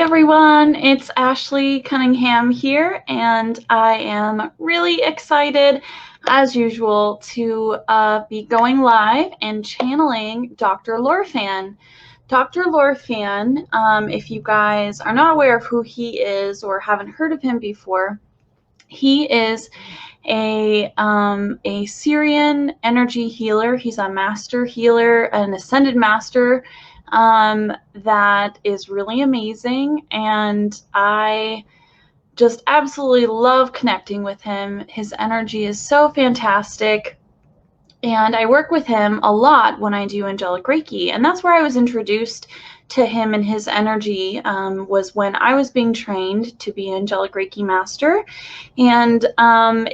everyone, it's Ashley Cunningham here, and I am really excited, as usual, to be going live and channeling Dr. Lorphan. Dr. Lorphan, if you guys are not aware of who he is or haven't heard of him before, he is a Syrian energy healer. He's a master healer, an ascended master that is really amazing, and I just absolutely love connecting with him. His energy is so fantastic, and I work with him a lot when I do angelic Reiki, and that's where I was introduced to him and his energy, was when I was being trained to be an angelic Reiki master. And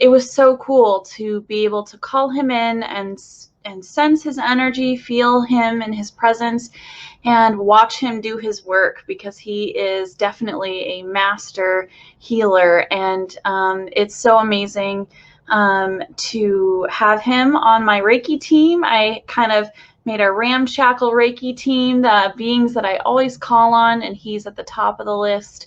it was so cool to be able to call him in and sense his energy, feel him and his presence, and watch him do his work, because he is definitely a master healer. And it's so amazing to have him on my Reiki team. I kind of made a ramshackle Reiki team, the beings that I always call on, and he's at the top of the list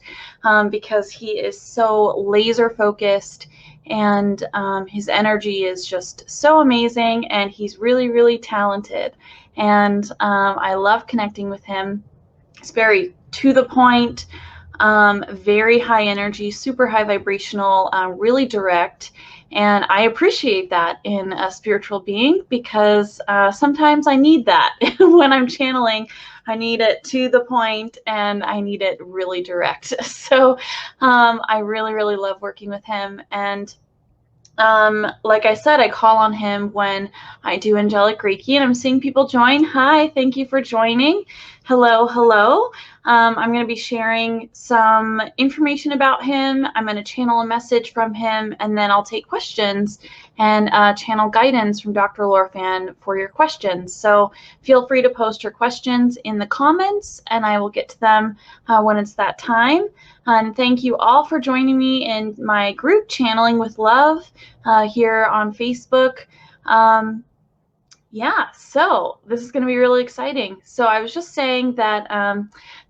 because he is so laser focused, and his energy is just so amazing, and he's really, really talented. And I love connecting with him. He's very to the point, very high energy, super high vibrational, really direct. And I appreciate that in a spiritual being, because sometimes I need that when I'm channeling. I need it to the point, and I need it really direct. So I really, really love working with him. And like I said, I call on him when I do angelic Reiki, and I'm seeing people join. Hi, thank you for joining. Hello, hello. I'm going to be sharing some information about him. I'm going to channel a message from him, and then I'll take questions and channel guidance from Dr. Lorphan for your questions. So feel free to post your questions in the comments, and I will get to them when it's that time. And thank you all for joining me in my group, Channeling with Love, here on Facebook. Yeah, so this is going to be really exciting. So I was just saying that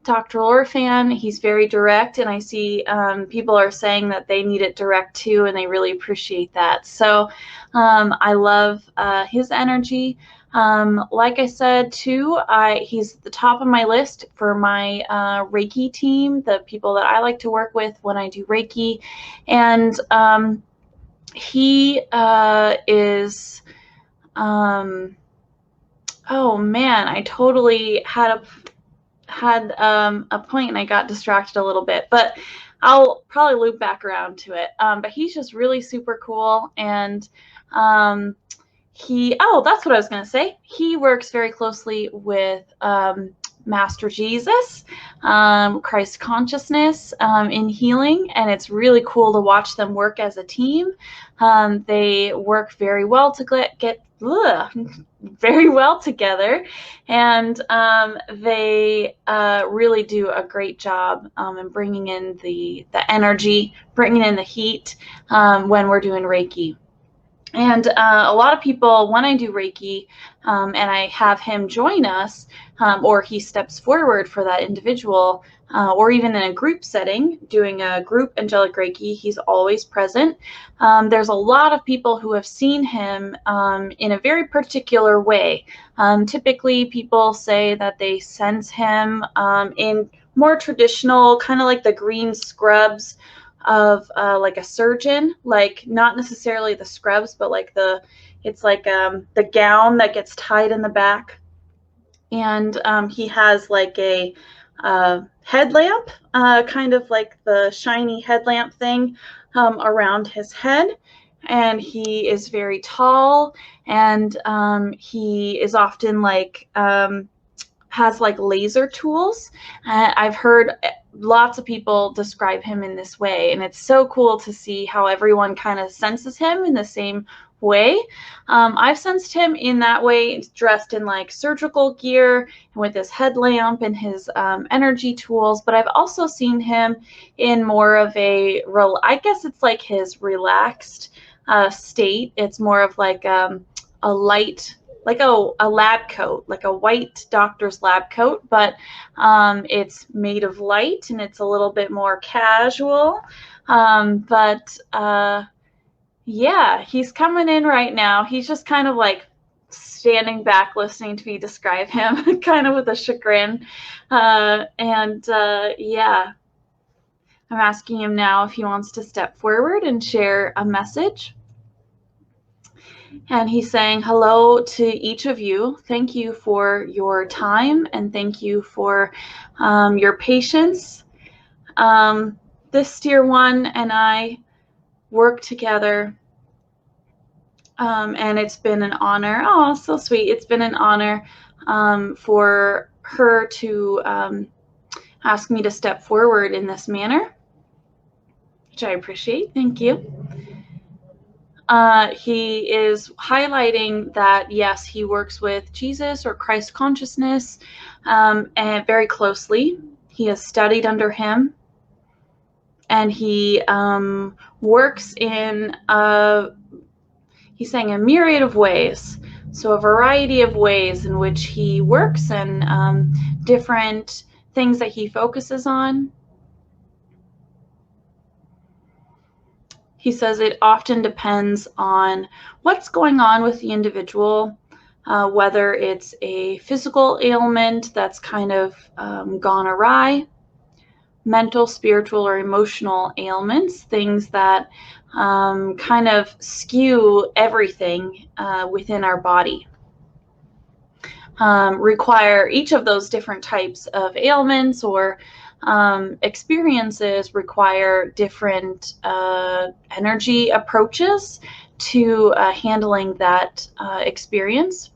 Dr. Lorphan, he's very direct, and I see people are saying that they need it direct too, and they really appreciate that. So I love his energy. Like I said too, he's at the top of my list for my Reiki team, the people that I like to work with when I do Reiki. And he is... oh man, I totally had a point and I got distracted a little bit, but I'll probably loop back around to it. But he's just really super cool, and that's what I was going to say. He works very closely with Master Jesus, Christ consciousness, in healing, and it's really cool to watch them work as a team. They work very well to very well together, and they really do a great job in bringing in the energy, bringing in the heat when we're doing Reiki. And a lot of people, when I do Reiki and I have him join us, or he steps forward for that individual, or even in a group setting, doing a group angelic Reiki, he's always present. There's a lot of people who have seen him in a very particular way. Typically, people say that they sense him in more traditional, kind of like the green scrubs of like a surgeon, like not necessarily the scrubs, but like it's like the gown that gets tied in the back, and he has like a headlamp, kind of like the shiny headlamp thing around his head, and he is very tall, and he is often like has like laser tools. I've heard lots of people describe him in this way, and it's so cool to see how everyone kind of senses him in the same way. I've sensed him in that way, dressed in like surgical gear and with his headlamp and his energy tools, but I've also seen him in more of I guess it's like his relaxed state. It's more of like a light like a lab coat, like a white doctor's lab coat, but it's made of light and it's a little bit more casual. Yeah, he's coming in right now. He's just kind of like standing back listening to me describe him, kind of with a chagrin. Yeah, I'm asking him now if he wants to step forward and share a message. And he's saying hello to each of you. Thank you for your time and thank you for your patience. This dear one and I work together, and it's been an honor. Oh, so sweet. It's been an honor for her to ask me to step forward in this manner, which I appreciate. Thank you. He is highlighting that, yes, he works with Jesus or Christ consciousness and very closely. He has studied under him, and he works in, he's saying, a myriad of ways. So a variety of ways in which he works and different things that he focuses on. He says it often depends on what's going on with the individual, whether it's a physical ailment that's kind of gone awry, mental, spiritual, or emotional ailments, things that kind of skew everything within our body. Require each of those different types of ailments or experiences require different energy approaches to handling that experience.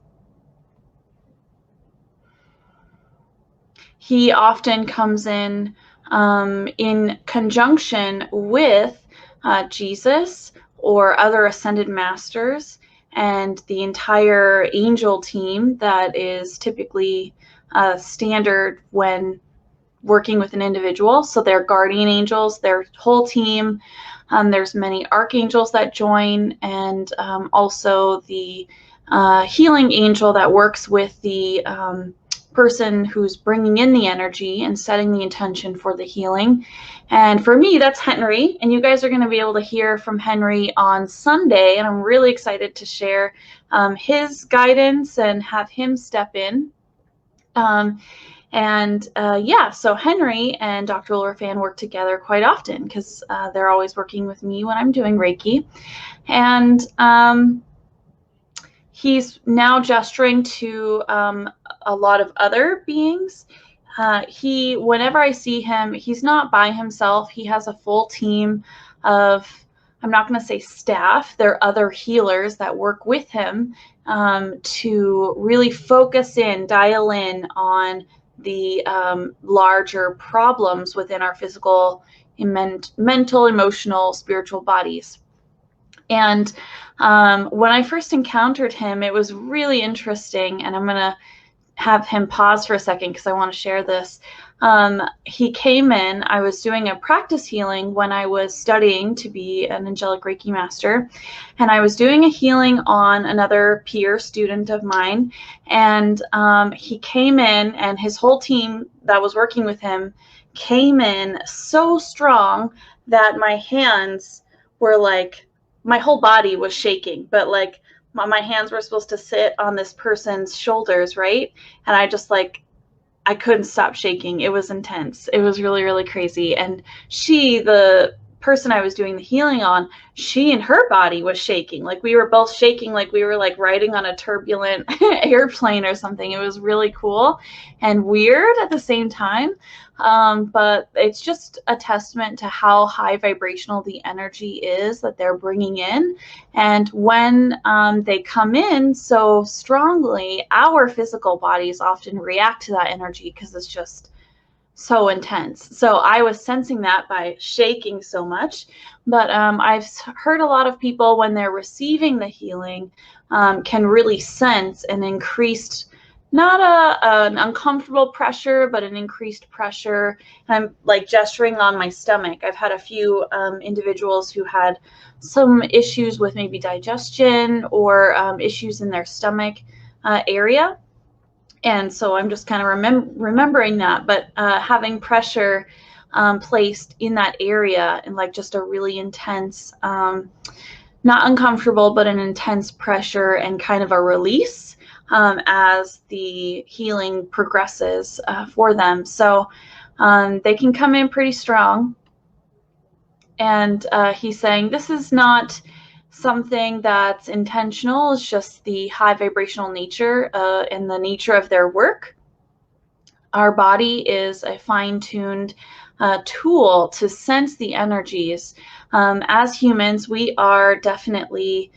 He often comes in conjunction with Jesus or other ascended masters and the entire angel team that is typically standard when working with an individual. So they're guardian angels, their whole team. There's many archangels that join, and also the healing angel that works with the person who's bringing in the energy and setting the intention for the healing. And for me, that's Henry, and you guys are going to be able to hear from Henry on Sunday, and I'm really excited to share his guidance and have him step in. Yeah, so Henry and Dr. Lorphan work together quite often because they're always working with me when I'm doing Reiki. And he's now gesturing to a lot of other beings. Whenever I see him, he's not by himself. He has a full team of, I'm not going to say staff, they're other healers that work with him to really focus in, dial in on the larger problems within our physical, mental, emotional, spiritual bodies. And when I first encountered him, it was really interesting, and I'm going to have him pause for a second because I want to share this. He came in, I was doing a practice healing when I was studying to be an angelic Reiki master, and I was doing a healing on another peer student of mine, and he came in, and his whole team that was working with him came in so strong that my hands were like, my whole body was shaking, but like my hands were supposed to sit on this person's shoulders, right? And I just like, I couldn't stop shaking. It was intense. It was really, really crazy. And the person I was doing the healing on, she and her body was shaking. Like we were both shaking, like we were like riding on a turbulent airplane or something. It was really cool and weird at the same time. But it's just a testament to how high vibrational the energy is that they're bringing in. And when they come in so strongly, our physical bodies often react to that energy because it's just so intense. So I was sensing that by shaking so much. But I've heard a lot of people when they're receiving the healing can really sense an increased, not an uncomfortable pressure, but an increased pressure. And I'm like gesturing on my stomach. I've had a few individuals who had some issues with maybe digestion or issues in their stomach area. And so I'm just kind of remembering that, but having pressure placed in that area and like just a really intense, not uncomfortable, but an intense pressure and kind of a release as the healing progresses for them. So they can come in pretty strong. And he's saying this is not something that's intentional. It's just the high vibrational nature and the nature of their work. Our body is a fine-tuned tool to sense the energies. As humans, we are definitely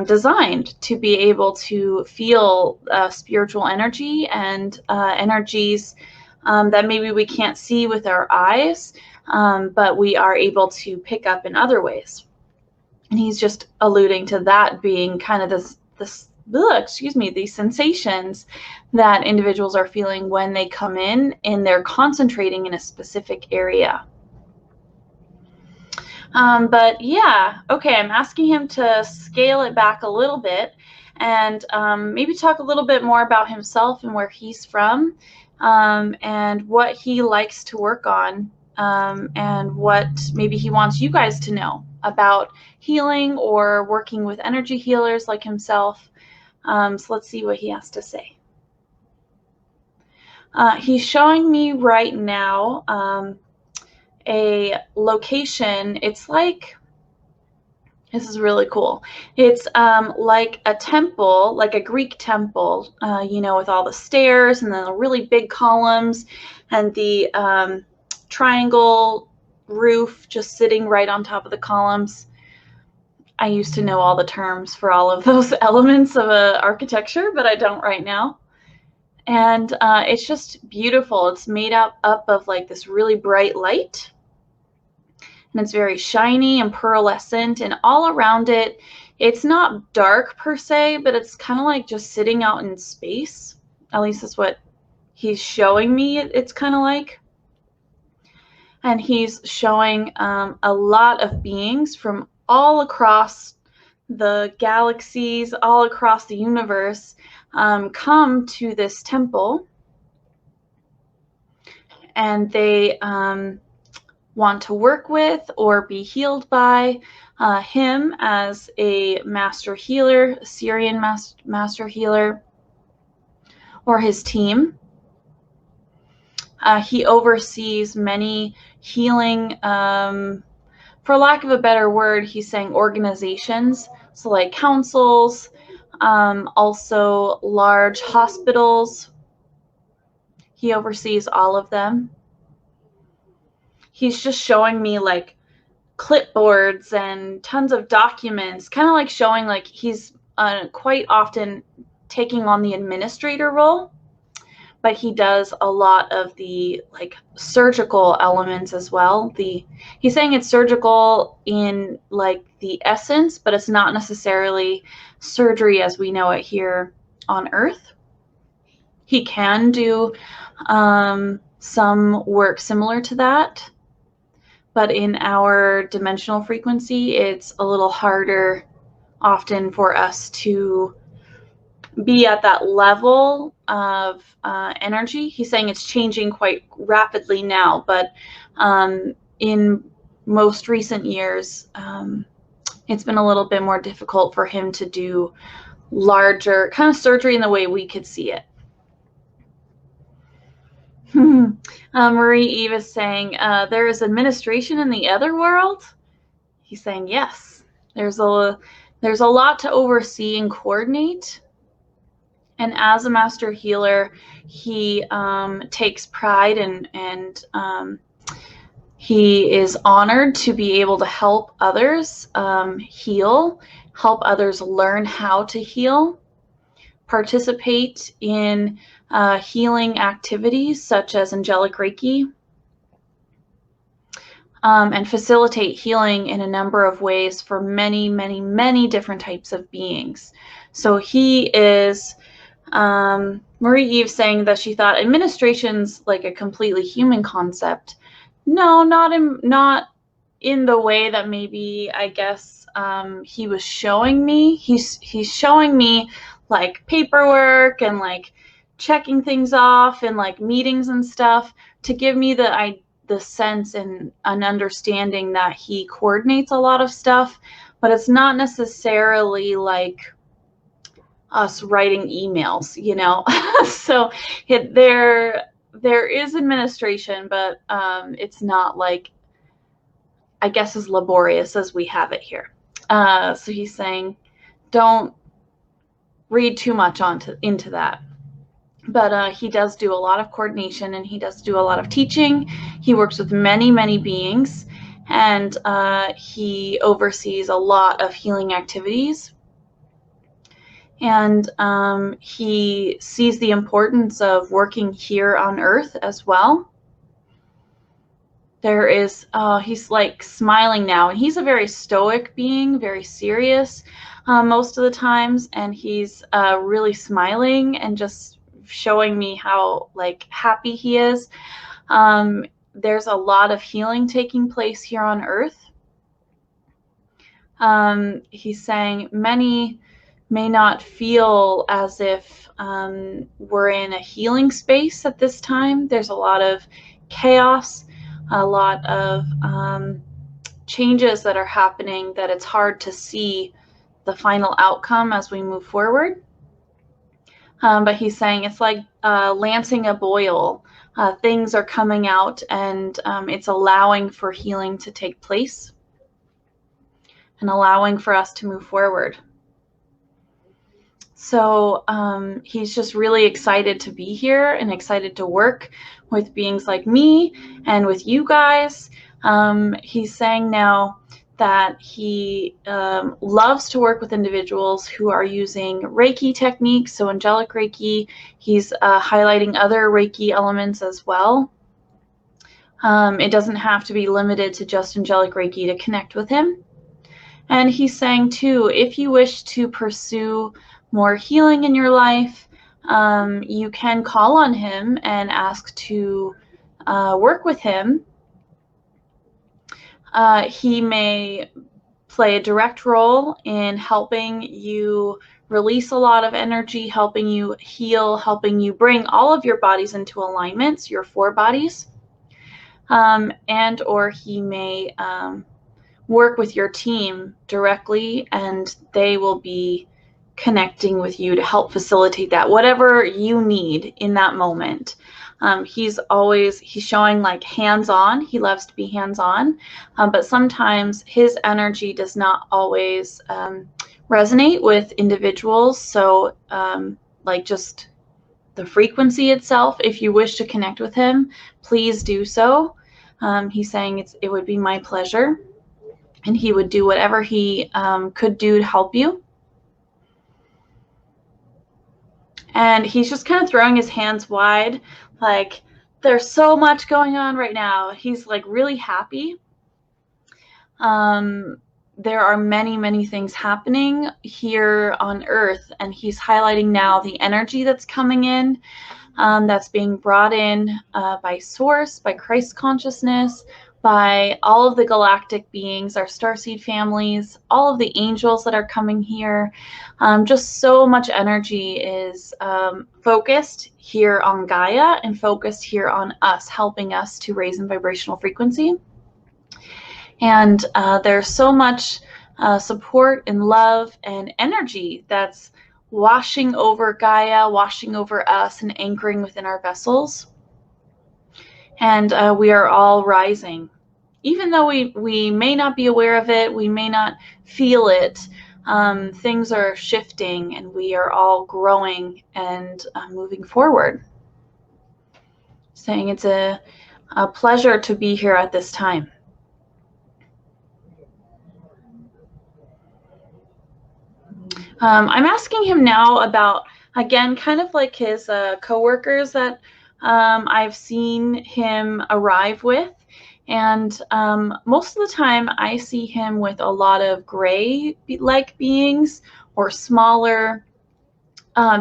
designed to be able to feel spiritual energy and energies that maybe we can't see with our eyes, but we are able to pick up in other ways. And he's just alluding to that being kind of these sensations that individuals are feeling when they come in and they're concentrating in a specific area. But yeah, okay, I'm asking him to scale it back a little bit and maybe talk a little bit more about himself and where he's from, and what he likes to work on, and what maybe he wants you guys to know about healing or working with energy healers like himself. So let's see what he has to say. He's showing me right now a location. It's like, this is really cool. It's like a temple, like a Greek temple, you know, with all the stairs and then the really big columns and the triangle roof just sitting right on top of the columns. I used to know all the terms for all of those elements of architecture, but I don't right now. And it's just beautiful. It's made up of like this really bright light. And it's very shiny and pearlescent, and all around it, it's not dark per se, but it's kind of like just sitting out in space. At least that's what he's showing me it's kind of like. And he's showing a lot of beings from all across the galaxies, all across the universe, come to this temple, and they want to work with or be healed by him as a master healer, Syrian master healer, or his team. He oversees many healing, for lack of a better word, he's saying organizations, so like councils, also large hospitals. He oversees all of them. He's just showing me like clipboards and tons of documents, kind of like showing like he's quite often taking on the administrator role, but he does a lot of the like surgical elements as well. He's saying it's surgical in like the essence, but it's not necessarily surgery as we know it here on Earth. He can do some work similar to that, but in our dimensional frequency, it's a little harder often for us to be at that level of energy. He's saying it's changing quite rapidly now, but in most recent years, it's been a little bit more difficult for him to do larger kind of surgery in the way we could see it. Marie Eve is saying, there is administration in the other world? He's saying, yes. There's a lot to oversee and coordinate. And as a master healer, he takes pride and he is honored to be able to help others heal, help others learn how to heal, participate in healing activities such as angelic Reiki, and facilitate healing in a number of ways for many, many, many different types of beings. So he is, Marie Eve saying that she thought administration's like a completely human concept. No, not in the way that maybe, I guess, he was showing me. He's showing me like paperwork and like checking things off and like meetings and stuff to give me the sense and an understanding that he coordinates a lot of stuff, but it's not necessarily like us writing emails, you know. So there is administration, but it's not like, I guess, as laborious as we have it here. So he's saying, don't read too much into that. But he does do a lot of coordination, and he does do a lot of teaching. He works with many, many beings, and he oversees a lot of healing activities. And he sees the importance of working here on Earth as well. There is, he's like smiling now, and he's a very stoic being, very serious most of the times, and he's really smiling and just showing me how like happy he is. There's a lot of healing taking place here on Earth. He's saying many may not feel as if we're in a healing space at this time. There's a lot of chaos, a lot of changes that are happening, that it's hard to see the final outcome as we move forward. But he's saying it's like lancing a boil. Things are coming out, and it's allowing for healing to take place and allowing for us to move forward. So he's just really excited to be here and excited to work with beings like me and with you guys. He's saying now that he loves to work with individuals who are using Reiki techniques, so angelic Reiki. He's highlighting other Reiki elements as well. It doesn't have to be limited to just angelic Reiki to connect with him. And he's saying too, if you wish to pursue more healing in your life, you can call on him and ask to work with him. He may play a direct role in helping you release a lot of energy, helping you heal, helping you bring all of your bodies into alignment, your 4 bodies. And or he may work with your team directly, and they will be connecting with you to help facilitate that, whatever you need in that moment. He's showing like hands-on. He loves to be hands-on, but sometimes his energy does not always resonate with individuals. So like just the frequency itself, if you wish to connect with him, please do so. He's saying it would be my pleasure, and he would do whatever he could do to help you. And he's just kind of throwing his hands wide, like there's so much going on right now. He's like really happy. There are many, many things happening here on Earth, and he's highlighting now the energy that's coming in, that's being brought in by Source, by Christ consciousness, by all of the galactic beings, our starseed families, all of the angels that are coming here. Just so much energy is focused here on Gaia and focused here on us, helping us to raise in vibrational frequency. And there's so much support and love and energy that's washing over Gaia, washing over us, and anchoring within our vessels. And we are all rising. Even though we may not be aware of it, we may not feel it, things are shifting, and we are all growing and moving forward. Saying it's a pleasure to be here at this time. I'm asking him now about, again, kind of like his coworkers that I've seen him arrive with. And most of the time I see him with a lot of gray-like beings or smaller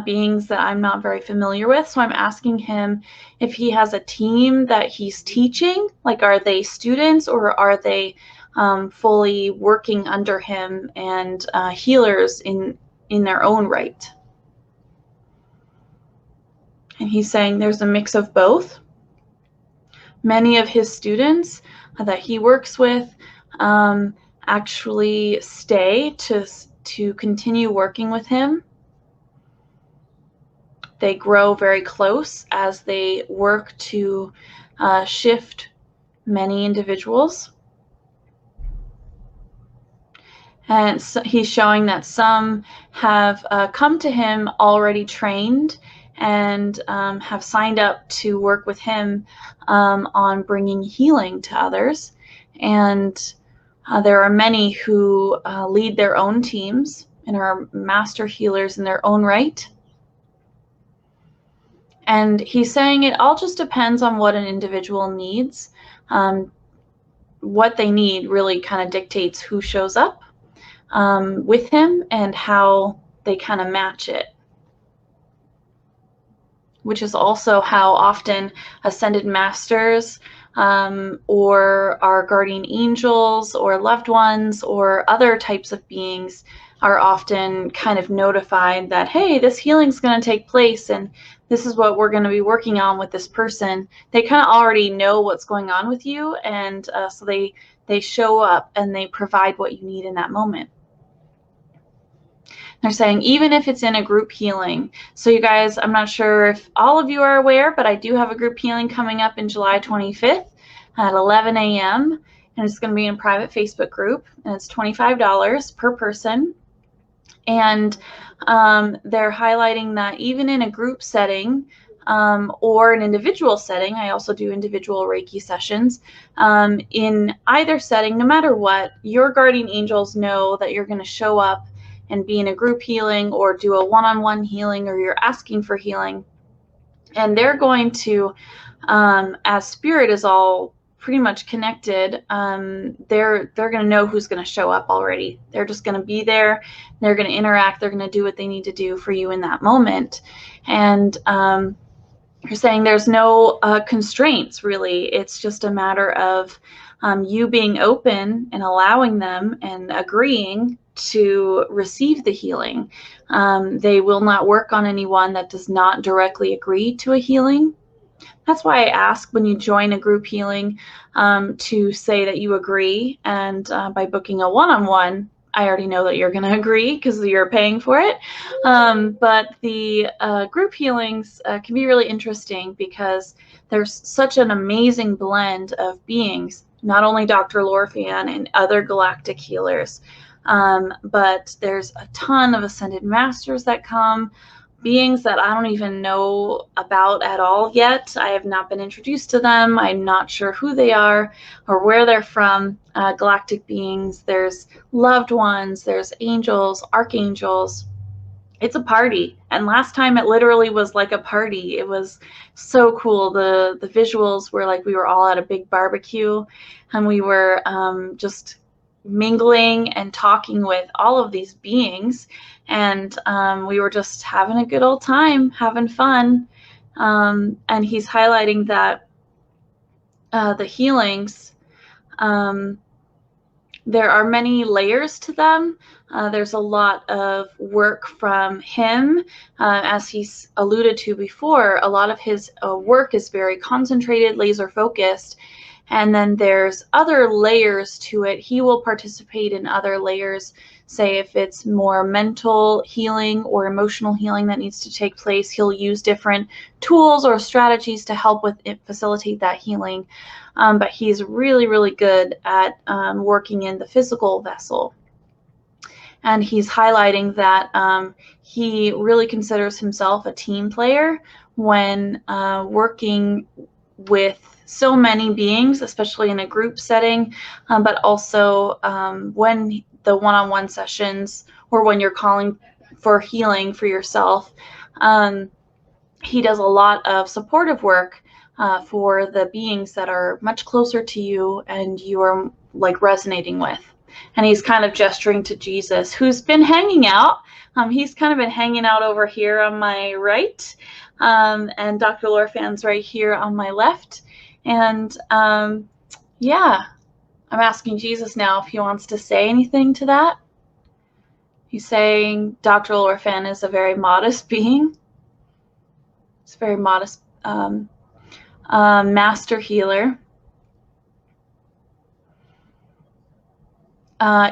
beings that I'm not very familiar with. So I'm asking him if he has a team that he's teaching, like are they students or are they fully working under him and healers in their own right. And he's saying there's a mix of both. Many of his students that he works with actually stay to continue working with him. They grow very close as they work to shift many individuals. And so he's showing that some have come to him already trained and have signed up to work with him on bringing healing to others. And there are many who lead their own teams and are master healers in their own right. And he's saying it all just depends on what an individual needs. What they need really kind of dictates who shows up with him and how they kind of match it, which is also how often ascended masters or our guardian angels or loved ones or other types of beings are often kind of notified that, hey, this healing's going to take place and this is what we're going to be working on with this person. They kind of already know what's going on with you, and so they show up and they provide what you need in that moment. They're saying even if it's in a group healing. So you guys, I'm not sure if all of you are aware, but I do have a group healing coming up in July 25th at 11 a.m. And it's going to be in a private Facebook group, and it's $25 per person. And they're highlighting that even in a group setting or an individual setting, I also do individual Reiki sessions, in either setting, no matter what, your guardian angels know that you're going to show up and be in a group healing or do a one-on-one healing, or you're asking for healing. And they're going to, as spirit is all pretty much connected, they're going to know who's going to show up already. They're just going to be there. They're going to interact. They're going to do what they need to do for you in that moment. And you're saying there's no constraints, really. It's just a matter of you being open and allowing them and agreeing to receive the healing. They will not work on anyone that does not directly agree to a healing. That's why I ask when you join a group healing to say that you agree, and by booking a one-on-one, I already know that you're going to agree because you're paying for it. But the group healings can be really interesting because there's such an amazing blend of beings, not only Dr. Lorphan and other galactic healers, but there's a ton of ascended masters that come, beings that I don't even know about at all yet. I have not been introduced to them. I'm not sure who they are or where they're from. Galactic beings, there's loved ones, there's angels, archangels. It's a party. And last time it literally was like a party. It was so cool. The visuals were like we were all at a big barbecue, and we were just mingling and talking with all of these beings, and we were just having a good old time, having fun. And he's highlighting that the healings, there are many layers to them. There's a lot of work from him. As he's alluded to before, a lot of his work is very concentrated, laser focused. And then there's other layers to it. He will participate in other layers, say if it's more mental healing or emotional healing that needs to take place, he'll use different tools or strategies to help with it, facilitate that healing. But he's really, really good at working in the physical vessel. And he's highlighting that he really considers himself a team player when working with so many beings, especially in a group setting, but also when the one-on-one sessions or when you're calling for healing for yourself. He does a lot of supportive work for the beings that are much closer to you and you are like resonating with. And he's kind of gesturing to Jesus, who's been hanging out. He's kind of been hanging out over here on my right, and Dr. Lorphan's right here on my left. And yeah, I'm asking Jesus now if he wants to say anything to that. He's saying Dr. Lorphan is a very modest being. It's a very modest master healer.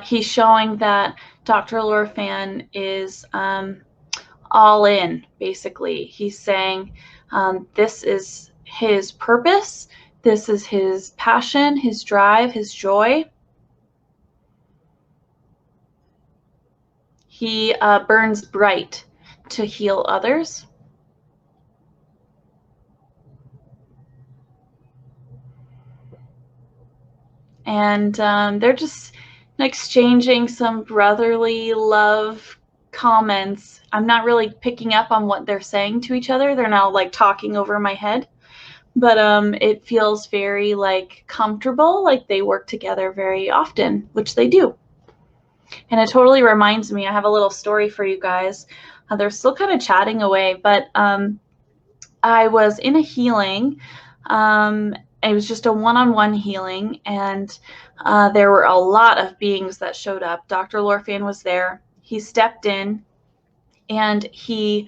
He's showing that Dr. Lorphan is all in, basically. He's saying this is his purpose, this is his passion, his drive, his joy. He burns bright to heal others. And they're just exchanging some brotherly love comments. I'm not really picking up on what they're saying to each other. They're now like talking over my head. But it feels very like comfortable, like they work together very often, which they do. And it totally reminds me, I have a little story for you guys. They're still kind of chatting away, but I was in a healing. It was just a one-on-one healing, and there were a lot of beings that showed up. Dr. Lorphan was there. He stepped in, and he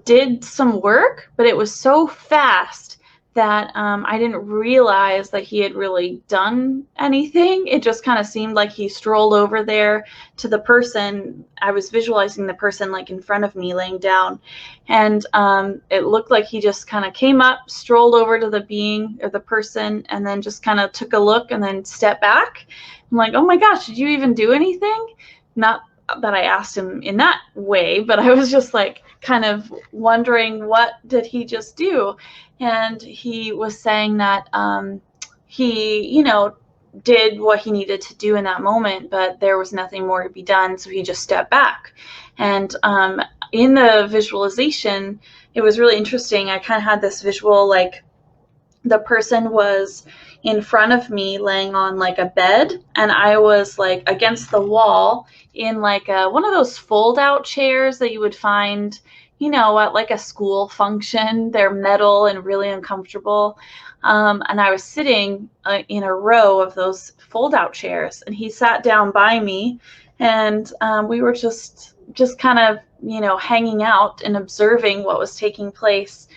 did some work, but it was so fast that I didn't realize that he had really done anything. It just kind of seemed like he strolled over there to the person. I was visualizing the person like in front of me laying down, and it looked like he just kind of came up, strolled over to the being or the person, and then just kind of took a look and then stepped back. I'm like, oh my gosh, did you even do anything? Not that I asked him in that way, but I was just like kind of wondering, what did he just do? And he was saying that he, you know, did what he needed to do in that moment, but there was nothing more to be done, so he just stepped back. And in the visualization, it was really interesting. I kind of had this visual, like the person was in front of me laying on like a bed, and I was like against the wall in like one of those fold out chairs that you would find, you know, at like a school function. They're metal and really uncomfortable. And I was sitting in a row of those fold out chairs, and he sat down by me, and we were just kind of, you know, hanging out and observing what was taking place.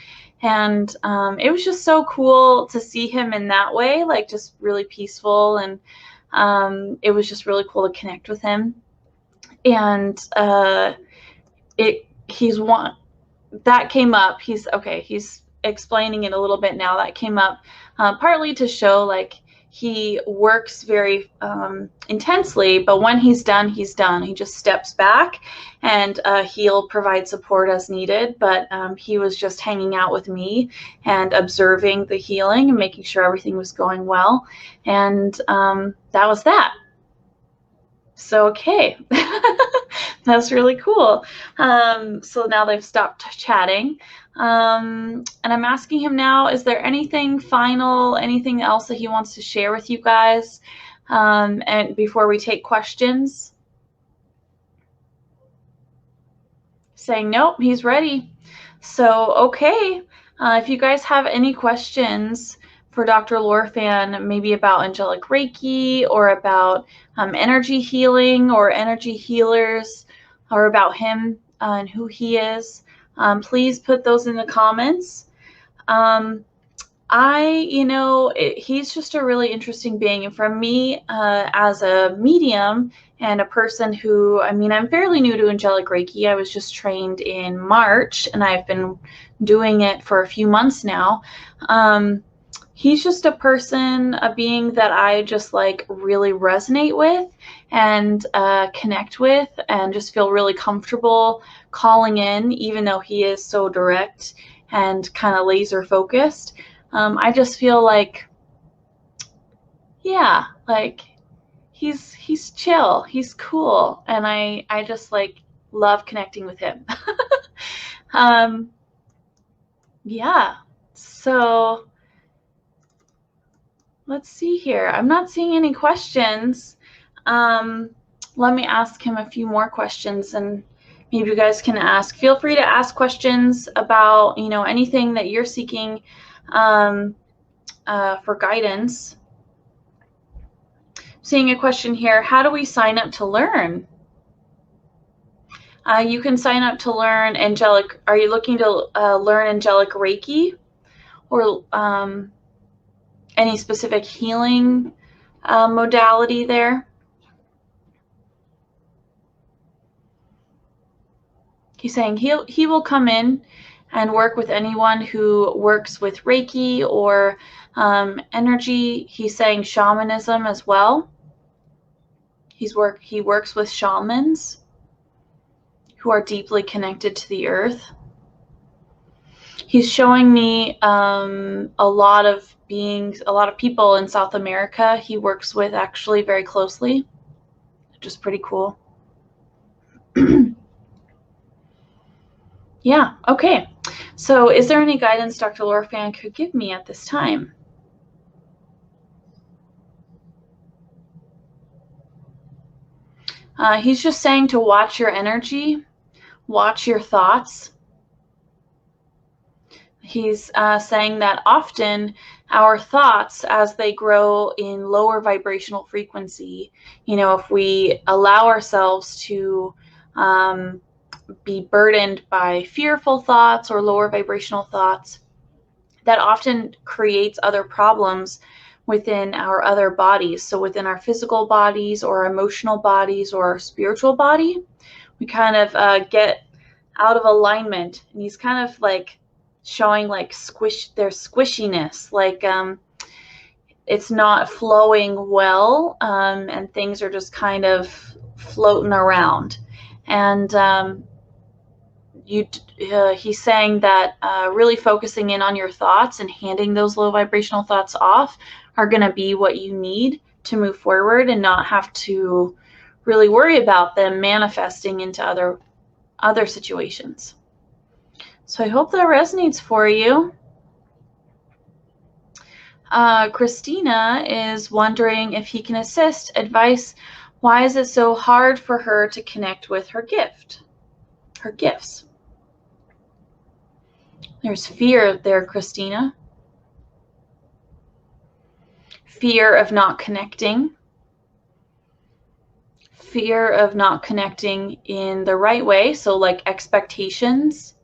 And it was just so cool to see him in that way, like just really peaceful. And it was just really cool to connect with him. And he's one that came up. He's explaining it a little bit now. That came up partly to show like he works very intensely, but when he's done, he's done. He just steps back, and he'll provide support as needed. But he was just hanging out with me and observing the healing and making sure everything was going well. And that was that. So, okay, that's really cool. So now they've stopped chatting. And I'm asking him now, is there anything final, anything else that he wants to share with you guys and before we take questions? Saying nope, he's ready. So, okay, if you guys have any questions for Dr. Lorphan, maybe about angelic Reiki or about energy healing or energy healers, or about him and who he is, please put those in the comments. He's just a really interesting being. And for me, as a medium and a person who, I mean, I'm fairly new to angelic Reiki. I was just trained in March, and I've been doing it for a few months now. He's just a person, a being that I just like really resonate with and connect with, and just feel really comfortable calling in, even though he is so direct and kind of laser focused. I just feel like, yeah, like he's chill, he's cool, and I just like love connecting with him. Yeah, so let's see here. I'm not seeing any questions. Let me ask him a few more questions, and maybe you guys can ask. Feel free to ask questions about, you know, anything that you're seeking for guidance. Seeing a question here, how do we sign up to learn? You can sign up to learn angelic. Are you looking to learn angelic Reiki or any specific healing modality there? He's saying he will come in and work with anyone who works with Reiki or energy. He's saying shamanism as well. He works with shamans who are deeply connected to the earth. He's showing me a lot of beings, a lot of people in South America he works with actually very closely, which is pretty cool. Yeah, okay. So is there any guidance Dr. Lorphan could give me at this time? He's just saying to watch your energy, watch your thoughts. He's saying that often our thoughts, as they grow in lower vibrational frequency, if we allow ourselves to be burdened by fearful thoughts or lower vibrational thoughts, that often creates other problems within our other bodies. So within our physical bodies or emotional bodies or our spiritual body, we kind of get out of alignment. And he's kind of like showing like their squishiness, like it's not flowing well, and things are just kind of floating around. And he's saying that really focusing in on your thoughts and handing those low vibrational thoughts off are going to be what you need to move forward and not have to really worry about them manifesting into other situations. So I hope that resonates for you. Christina is wondering if he can assist. Advice, why is it so hard for her to connect with her gifts? There's fear there, Christina. Fear of not connecting. Fear of not connecting in the right way. So like expectations.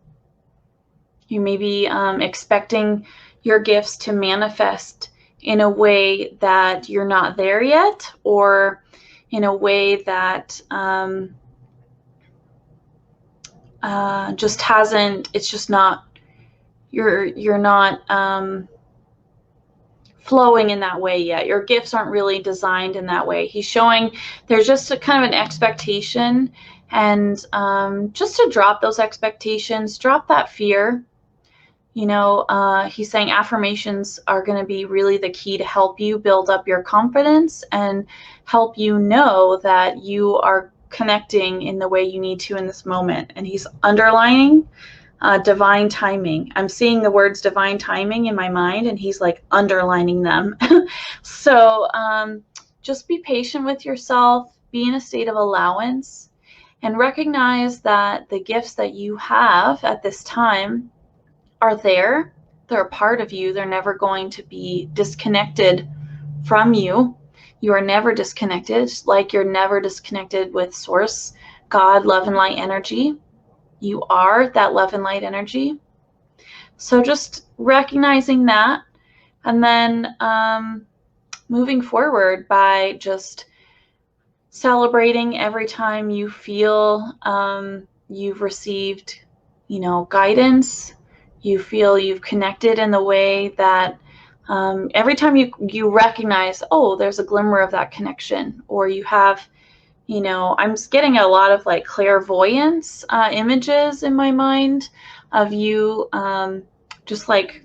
You may be expecting your gifts to manifest in a way that you're not there yet, or in a way that just hasn't, it's just not, you're not flowing in that way yet. Your gifts aren't really designed in that way. He's showing there's just a kind of an expectation, and just to drop those expectations, drop that fear. He's saying affirmations are going to be really the key to help you build up your confidence and help you know that you are connecting in the way you need to in this moment. And he's underlining divine timing. I'm seeing the words divine timing in my mind, and he's like underlining them. So just be patient with yourself, be in a state of allowance, and recognize that the gifts that you have at this time are there. They're a part of you. They're never going to be disconnected from you. You are never disconnected, like you're never disconnected with Source, God, love, and light energy. You are that love and light energy. So just recognizing that, and then moving forward by just celebrating every time you feel you've received, guidance. You feel you've connected in the way that every time you recognize, oh, there's a glimmer of that connection, or you have, I'm getting a lot of like clairvoyance images in my mind of you just like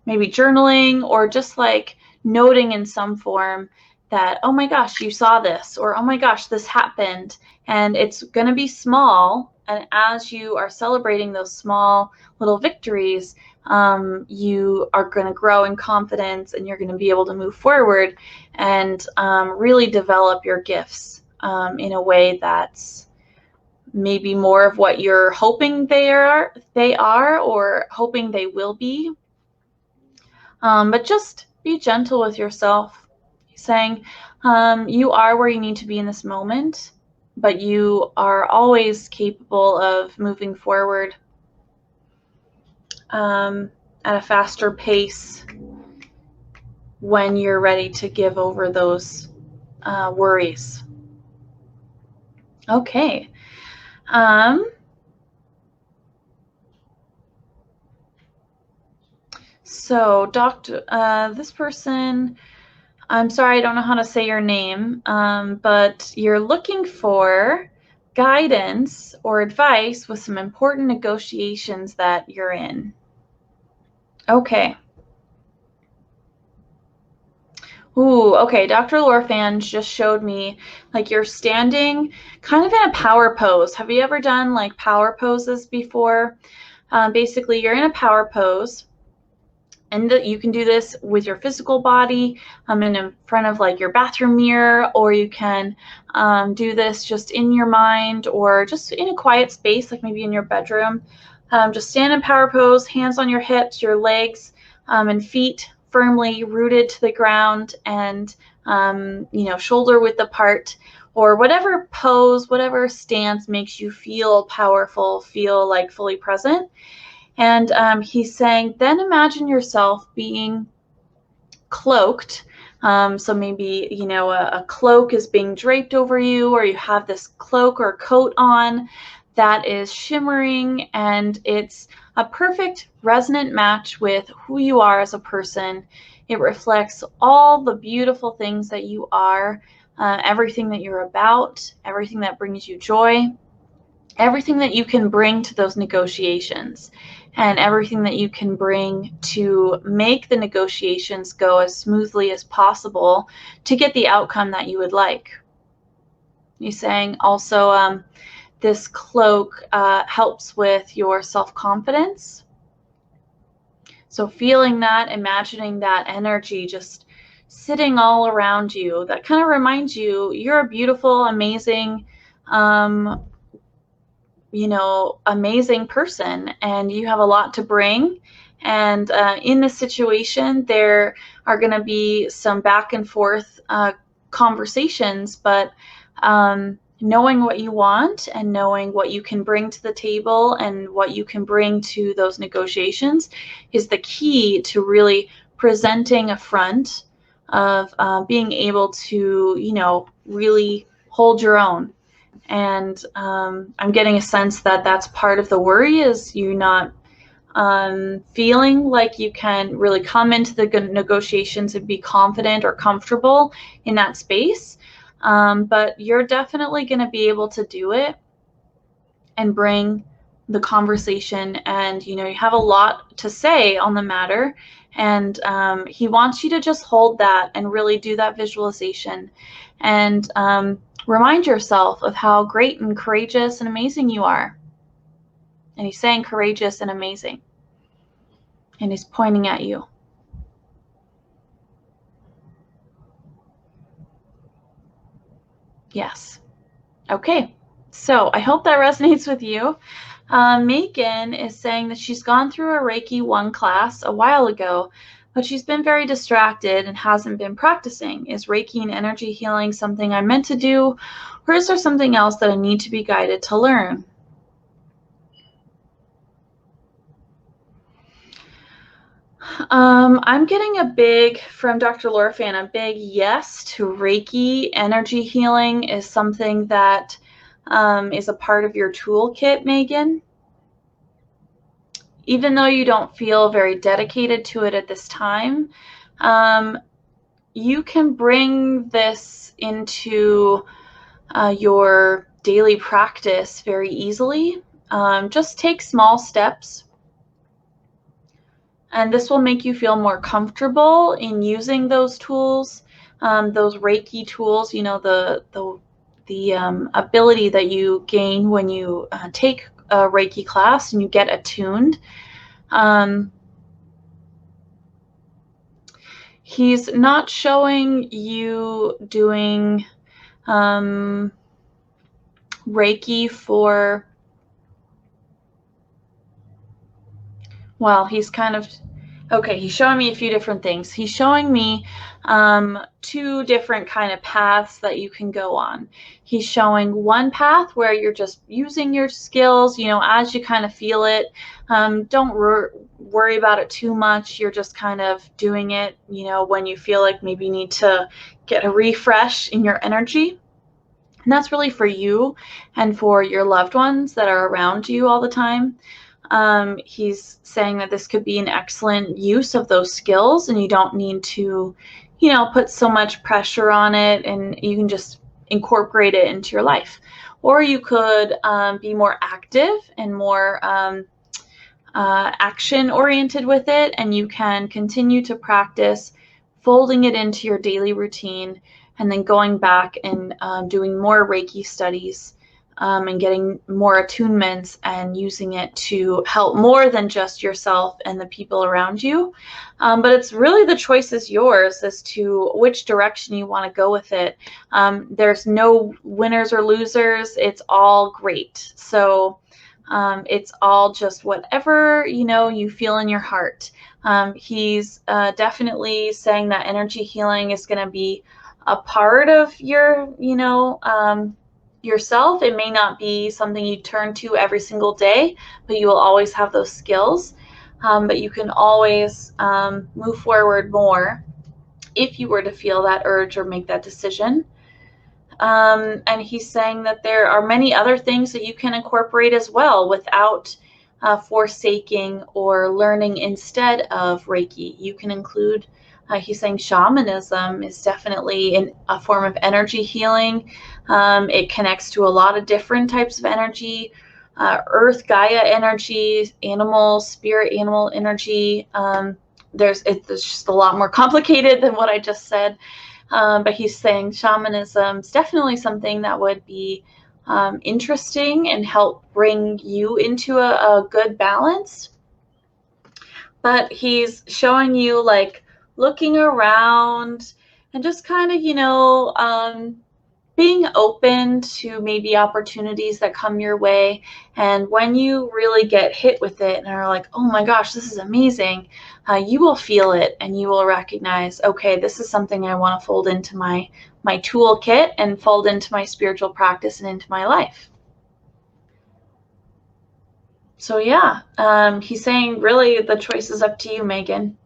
maybe journaling or just like noting in some form that, oh my gosh, you saw this, or oh my gosh, this happened. And it's going to be small. And as you are celebrating those small little victories, you are going to grow in confidence, and you're going to be able to move forward and really develop your gifts in a way that's maybe more of what you're hoping they are or hoping they will be. But just be gentle with yourself. He's saying you are where you need to be in this moment. but you are always capable of moving forward at a faster pace when you're ready to give over those worries. Okay. So, this person, I'm sorry, I don't know how to say your name, but you're looking for guidance or advice with some important negotiations that you're in. Okay. Ooh, okay. Dr. Lorphan just showed me like you're standing kind of in a power pose. Have you ever done like power poses before? Basically, you're in a power pose. And you can do this with your physical body in front of like your bathroom mirror, or you can do this just in your mind or just in a quiet space, like maybe in your bedroom. Just stand in power pose, hands on your hips, your legs and feet firmly rooted to the ground, and shoulder width apart, or whatever pose, whatever stance makes you feel powerful, feel like fully present. And he's saying, then imagine yourself being cloaked. So maybe, a cloak is being draped over you, or you have this cloak or coat on that is shimmering, and it's a perfect resonant match with who you are as a person. It reflects all the beautiful things that you are, everything that you're about, everything that brings you joy, everything that you can bring to those negotiations, and everything that you can bring to make the negotiations go as smoothly as possible to get the outcome that you would like. He's saying also this cloak helps with your self-confidence. So feeling that, imagining that energy just sitting all around you, that kind of reminds you you're a beautiful, amazing, amazing person, and you have a lot to bring. And in this situation, there are going to be some back and forth conversations, but knowing what you want and knowing what you can bring to the table and what you can bring to those negotiations is the key to really presenting a front of being able to, really hold your own. And I'm getting a sense that that's part of the worry, is you not feeling like you can really come into the negotiations and be confident or comfortable in that space. But you're definitely going to be able to do it and bring the conversation, and you have a lot to say on the matter, and he wants you to just hold that and really do that visualization, and remind yourself of how great and courageous and amazing you are. And he's saying courageous and amazing, and he's pointing at you. Yes. Okay, so I hope that resonates with you. Megan is saying that she's gone through a Reiki 1 class a while ago, but she's been very distracted and hasn't been practicing. Is Reiki and energy healing something I'm meant to do, or is there something else that I need to be guided to learn? I'm getting from Dr. Lorphan, a big yes to Reiki. Energy healing is something that is a part of your toolkit, Megan. Even though you don't feel very dedicated to it at this time, you can bring this into your daily practice very easily. Just take small steps, and this will make you feel more comfortable in using those tools, those Reiki tools, the ability that you gain when you take a Reiki class and you get attuned. He's not showing you doing Reiki he's kind of Okay, he's showing me a few different things. He's showing me two different kind of paths that you can go on. He's showing one path where you're just using your skills, you know, as you kind of feel it. Don't worry about it too much. You're just kind of doing it, you know, when you feel like maybe you need to get a refresh in your energy. And that's really for you and for your loved ones that are around you all the time. He's saying that this could be an excellent use of those skills, and you don't need to, you know, put so much pressure on it, and you can just incorporate it into your life. Or you could be more active and more action oriented with it, and you can continue to practice folding it into your daily routine and then going back and doing more Reiki studies and getting more attunements and using it to help more than just yourself and the people around you. But it's really the choice is yours as to which direction you want to go with it. There's no winners or losers. It's all great. So it's all just whatever, you know, you feel in your heart. He's definitely saying that energy healing is going to be a part of your, you know, yourself. It may not be something you turn to every single day, but you will always have those skills. But you can always move forward more if you were to feel that urge or make that decision. And he's saying that there are many other things that you can incorporate as well without forsaking or learning instead of Reiki. You can include, he's saying shamanism is definitely a form of energy healing. It connects to a lot of different types of energy, earth, Gaia energy, animal, spirit, animal energy. It's just a lot more complicated than what I just said. But he's saying shamanism is definitely something that would be interesting and help bring you into a good balance. But he's showing you like looking around and just kind of, you know, being open to maybe opportunities that come your way. And when you really get hit with it and are like, oh my gosh, this is amazing, you will feel it and you will recognize, okay, this is something I want to fold into my toolkit and fold into my spiritual practice and into my life. So yeah, he's saying really the choice is up to you, Megan.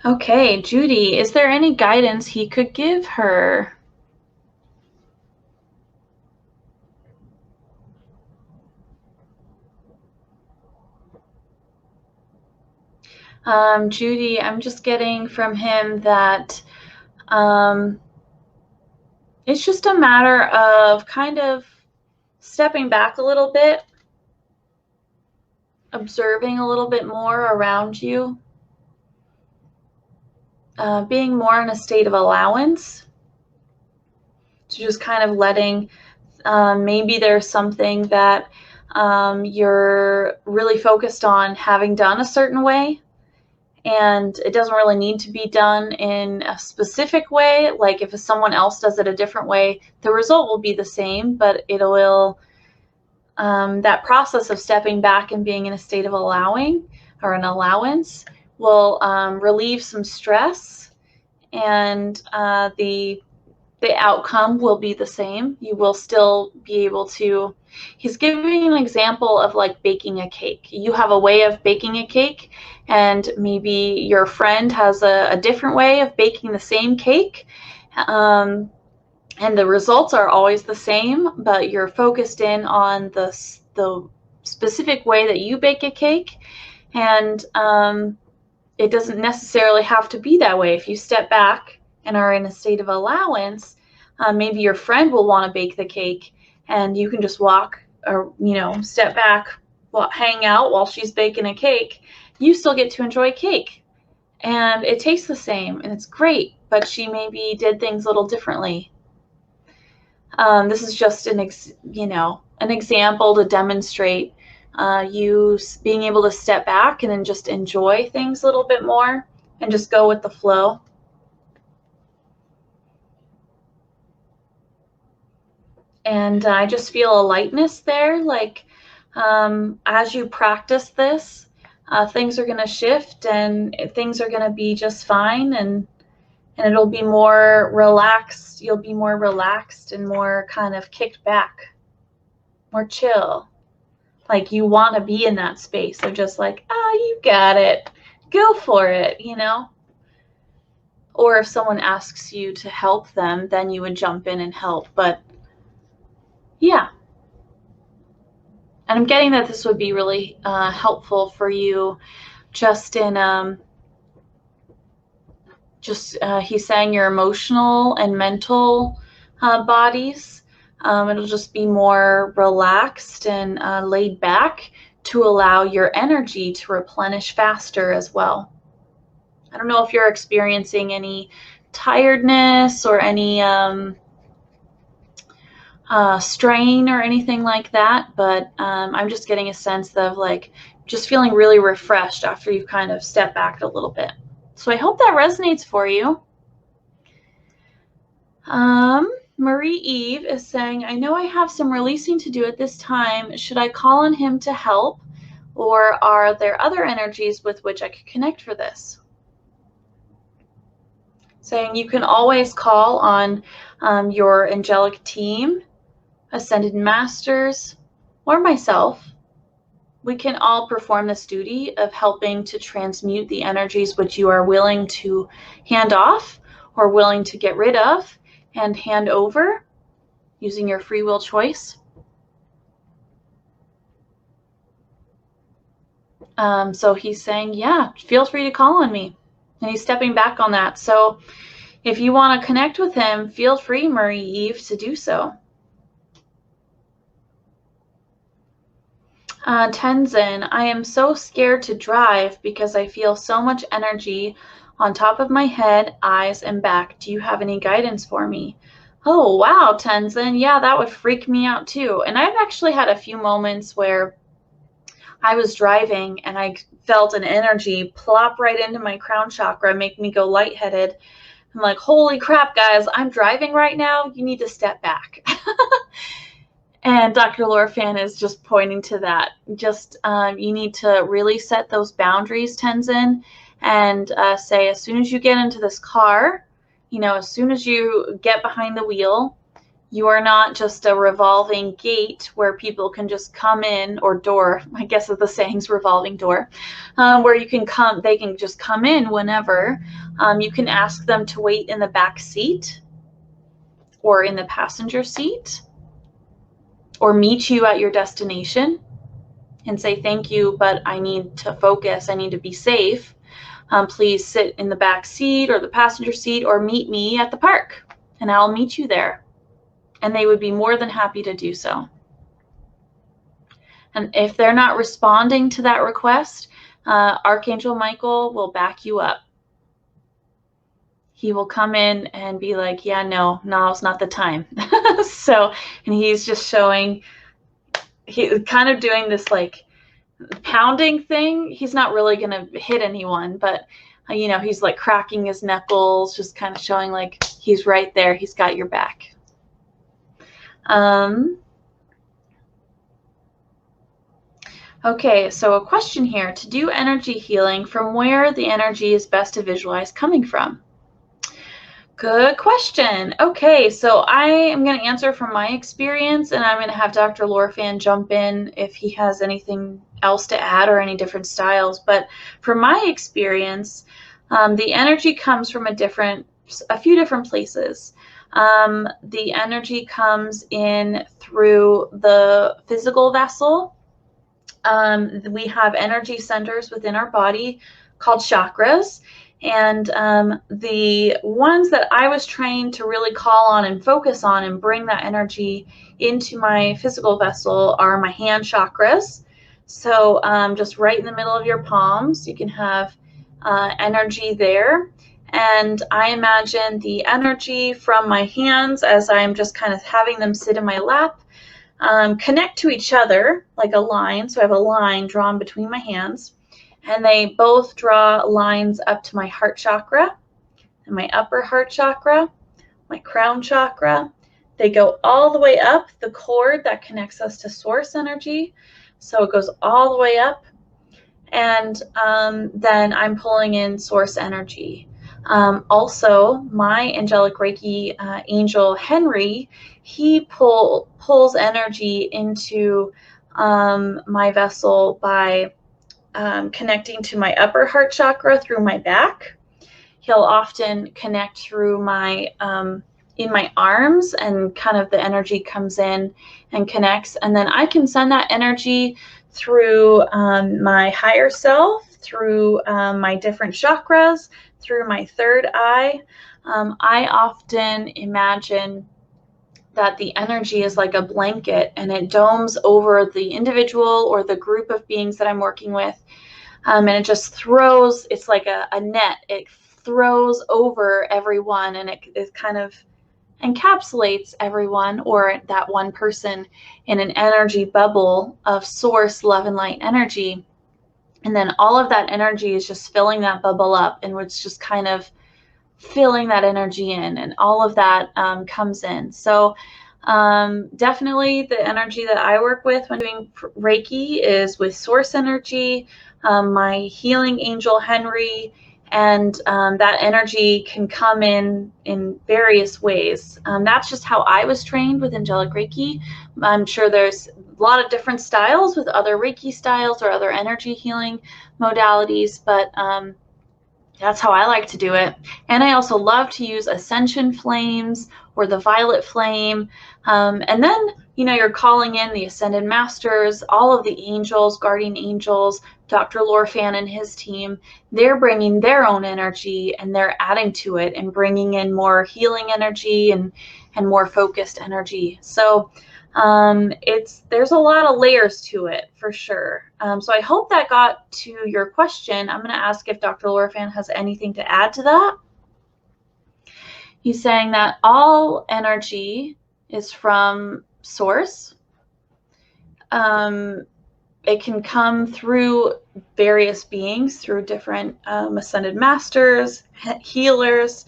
Okay, Judy, is there any guidance he could give her? Judy, I'm just getting from him that it's just a matter of kind of stepping back a little bit, observing a little bit more around you, being more in a state of allowance, to just kind of letting, maybe there's something that you're really focused on having done a certain way, and it doesn't really need to be done in a specific way. Like if someone else does it a different way, the result will be the same, but it will, that process of stepping back and being in a state of allowing or an allowance will relieve some stress, and the outcome will be the same. You will still be able to, he's giving an example of like baking a cake. You have a way of baking a cake, and maybe your friend has a different way of baking the same cake. And the results are always the same, but you're focused in on the specific way that you bake a cake. And it doesn't necessarily have to be that way. If you step back and are in a state of allowance, maybe your friend will want to bake the cake, and you can just walk or, you know, step back, hang out while she's baking a cake. You still get to enjoy cake, and it tastes the same, and it's great, but she maybe did things a little differently. This is just an example to demonstrate you being able to step back and then just enjoy things a little bit more and just go with the flow. And I just feel a lightness there, like As you practice this, things are going to shift and things are going to be just fine, and it'll be more relaxed. You'll be more relaxed and more kind of kicked back, more chill. Like you want to be in that space of just like, you got it. Go for it, you know? Or if someone asks you to help them, then you would jump in and help. But yeah. And I'm getting that this would be really helpful for you just in he's saying your emotional and mental bodies. It'll just be more relaxed and laid back to allow your energy to replenish faster as well. I don't know if you're experiencing any tiredness or any strain or anything like that, but I'm just getting a sense of like just feeling really refreshed after you've kind of stepped back a little bit. So I hope that resonates for you. Marie Eve is saying, I know I have some releasing to do at this time. Should I call on him to help, or are there other energies with which I could connect for this? Saying you can always call on your angelic team, Ascended Masters, or myself. We can all perform this duty of helping to transmute the energies which you are willing to hand off or willing to get rid of and hand over using your free will choice. So he's saying, yeah, feel free to call on me. And he's stepping back on that. So if you want to connect with him, feel free, Marie Eve, to do so. Tenzin, I am so scared to drive because I feel so much energy on top of my head, eyes, and back. Do you have any guidance for me? Oh, wow, Tenzin. Yeah, that would freak me out too. And I've actually had a few moments where I was driving and I felt an energy plop right into my crown chakra, make me go lightheaded. I'm like, holy crap, guys, I'm driving right now. You need to step back. And Dr. Lorphan is just pointing to that. Just you need to really set those boundaries, Tenzin, and say as soon as you get into this car, you know, as soon as you get behind the wheel, you are not just a revolving gate where people can just come in, or door, I guess the saying's revolving door, where you can come, they can just come in whenever. You can ask them to wait in the back seat or in the passenger seat, or meet you at your destination and say, thank you, but I need to focus. I need to be safe. Please sit in the back seat or the passenger seat, or meet me at the park and I'll meet you there. And they would be more than happy to do so. And if they're not responding to that request, Archangel Michael will back you up. He will come in and be like, yeah, no, now's not the time. So, and he's just showing, he's kind of doing this like pounding thing. He's not really going to hit anyone, but you know, he's like cracking his knuckles, just kind of showing like he's right there. He's got your back. Okay, so a question here. To do energy healing, from where the energy is best to visualize coming from? Good question. Okay, so I am going to answer from my experience, and I'm going to have Dr. Lorphan jump in if he has anything else to add or any different styles. But from my experience, the energy comes from a few different places. The energy comes in through the physical vessel. We have energy centers within our body called chakras. And the ones that I was trained to really call on and focus on and bring that energy into my physical vessel are my hand chakras. So just right in the middle of your palms, you can have energy there. And I imagine the energy from my hands, as I'm just kind of having them sit in my lap, connect to each other like a line. So I have a line drawn between my hands. And they both draw lines up to my heart chakra and my upper heart chakra, my crown chakra. They go all the way up the cord that connects us to source energy, So it goes all the way up, and then I'm pulling in source energy. Also, my angelic Reiki angel Henry, he pulls energy into my vessel by connecting to my upper heart chakra through my back. He'll often connect through my in my arms, and kind of the energy comes in and connects, and then I can send that energy through my higher self, through my different chakras, through my third eye. I often imagine that the energy is like a blanket, and it domes over the individual or the group of beings that I'm working with, and it just throws, it's like a net, it throws over everyone, and it kind of encapsulates everyone or that one person in an energy bubble of source love and light energy. And then all of that energy is just filling that bubble up, and it's just kind of filling that energy in, and all of that comes in. So definitely the energy that I work with when doing Reiki is with source energy, my healing angel Henry, and that energy can come in various ways. That's just how I was trained with angelic Reiki. I'm sure there's a lot of different styles with other Reiki styles or other energy healing modalities, but that's how I like to do it. And I also love to use ascension flames or the violet flame. And then, you know, you're calling in the ascended masters, all of the angels, guardian angels, Dr. Lorphan and his team. They're bringing their own energy, and they're adding to it and bringing in more healing energy and more focused energy. So there's a lot of layers to it for sure. So I hope that got to your question. I'm going to ask if Dr. Lorphan has anything to add to that. He's saying that all energy is from source. It can come through various beings, through different ascended masters, healers,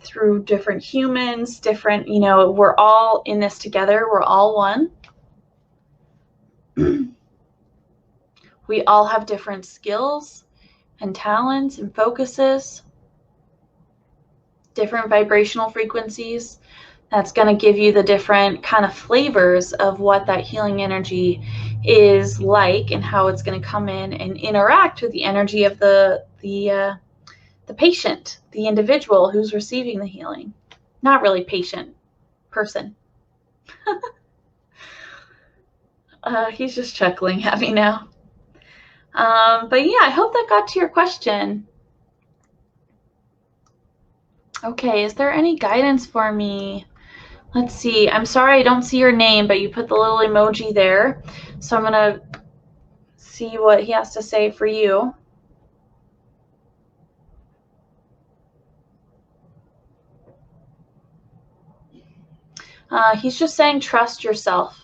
through different humans, different, you know, we're all in this together. We're all one. We all have different skills and talents and focuses, different vibrational frequencies. That's going to give you the different kind of flavors of what that healing energy is like, and how it's going to come in and interact with the energy of the patient, the individual who's receiving the healing. Not really patient, person. He's just chuckling at me now. But yeah, I hope that got to your question. Okay, is there any guidance for me? Let's see. I'm sorry I don't see your name, but you put the little emoji there. So I'm going to see what he has to say for you. He's just saying trust yourself.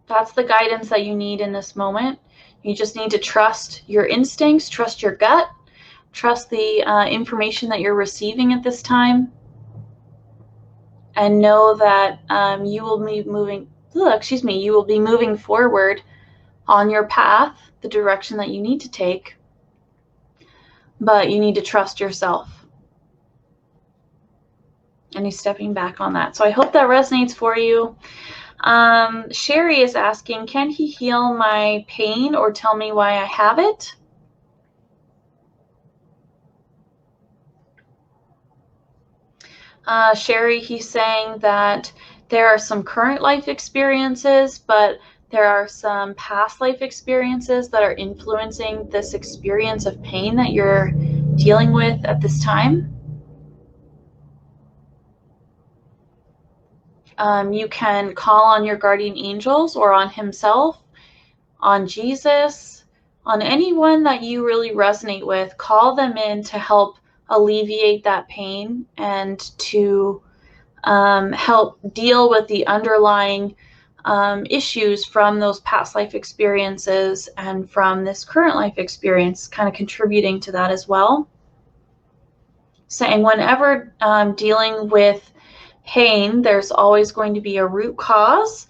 That's the guidance that you need in this moment. You just need to trust your instincts, trust your gut, trust the information that you're receiving at this time, and know that you will be moving forward on your path, the direction that you need to take, but you need to trust yourself. And he's stepping back on that. So I hope that resonates for you. Sherry is asking, can he heal my pain or tell me why I have it? Sherry, he's saying that there are some current life experiences, but there are some past life experiences that are influencing this experience of pain that you're dealing with at this time. You can call on your guardian angels or on himself, on Jesus, on anyone that you really resonate with. Call them in to help alleviate that pain and to help deal with the underlying issues from those past life experiences and from this current life experience, kind of contributing to that as well. Saying whenever dealing with pain, there's always going to be a root cause,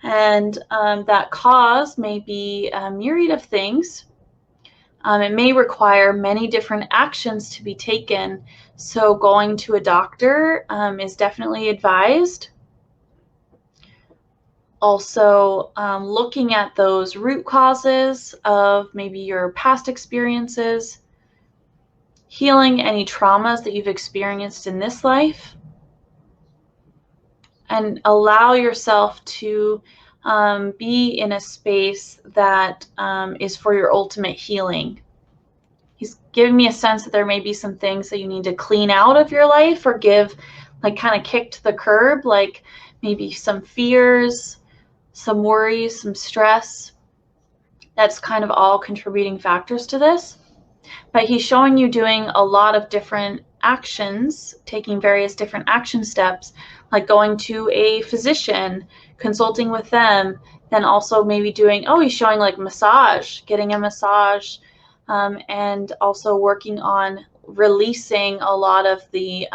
And that cause may be a myriad of things. It may require many different actions to be taken, so going to a doctor is definitely advised. Also, looking at those root causes of maybe your past experiences, healing any traumas that you've experienced in this life, and allow yourself to be in a space that is for your ultimate healing. He's giving me a sense that there may be some things that you need to clean out of your life or give, like, kind of kick to the curb, like maybe some fears, some worries, some stress. That's kind of all contributing factors to this. But he's showing you doing a lot of different actions, taking various different action steps, like going to a physician, consulting with them, then also maybe doing, he's showing like massage, getting a massage, and also working on releasing a lot of the,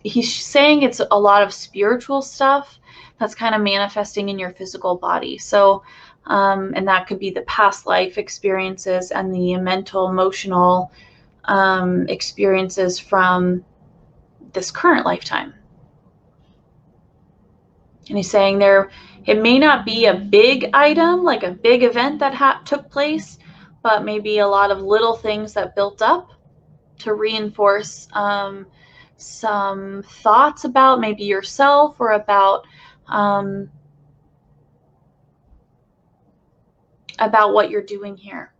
he's saying it's a lot of spiritual stuff that's kind of manifesting in your physical body. So, and that could be the past life experiences and the mental, emotional experiences from this current lifetime. And he's saying it may not be a big item, like a big event that took place, but maybe a lot of little things that built up to reinforce some thoughts about maybe yourself or about what you're doing here.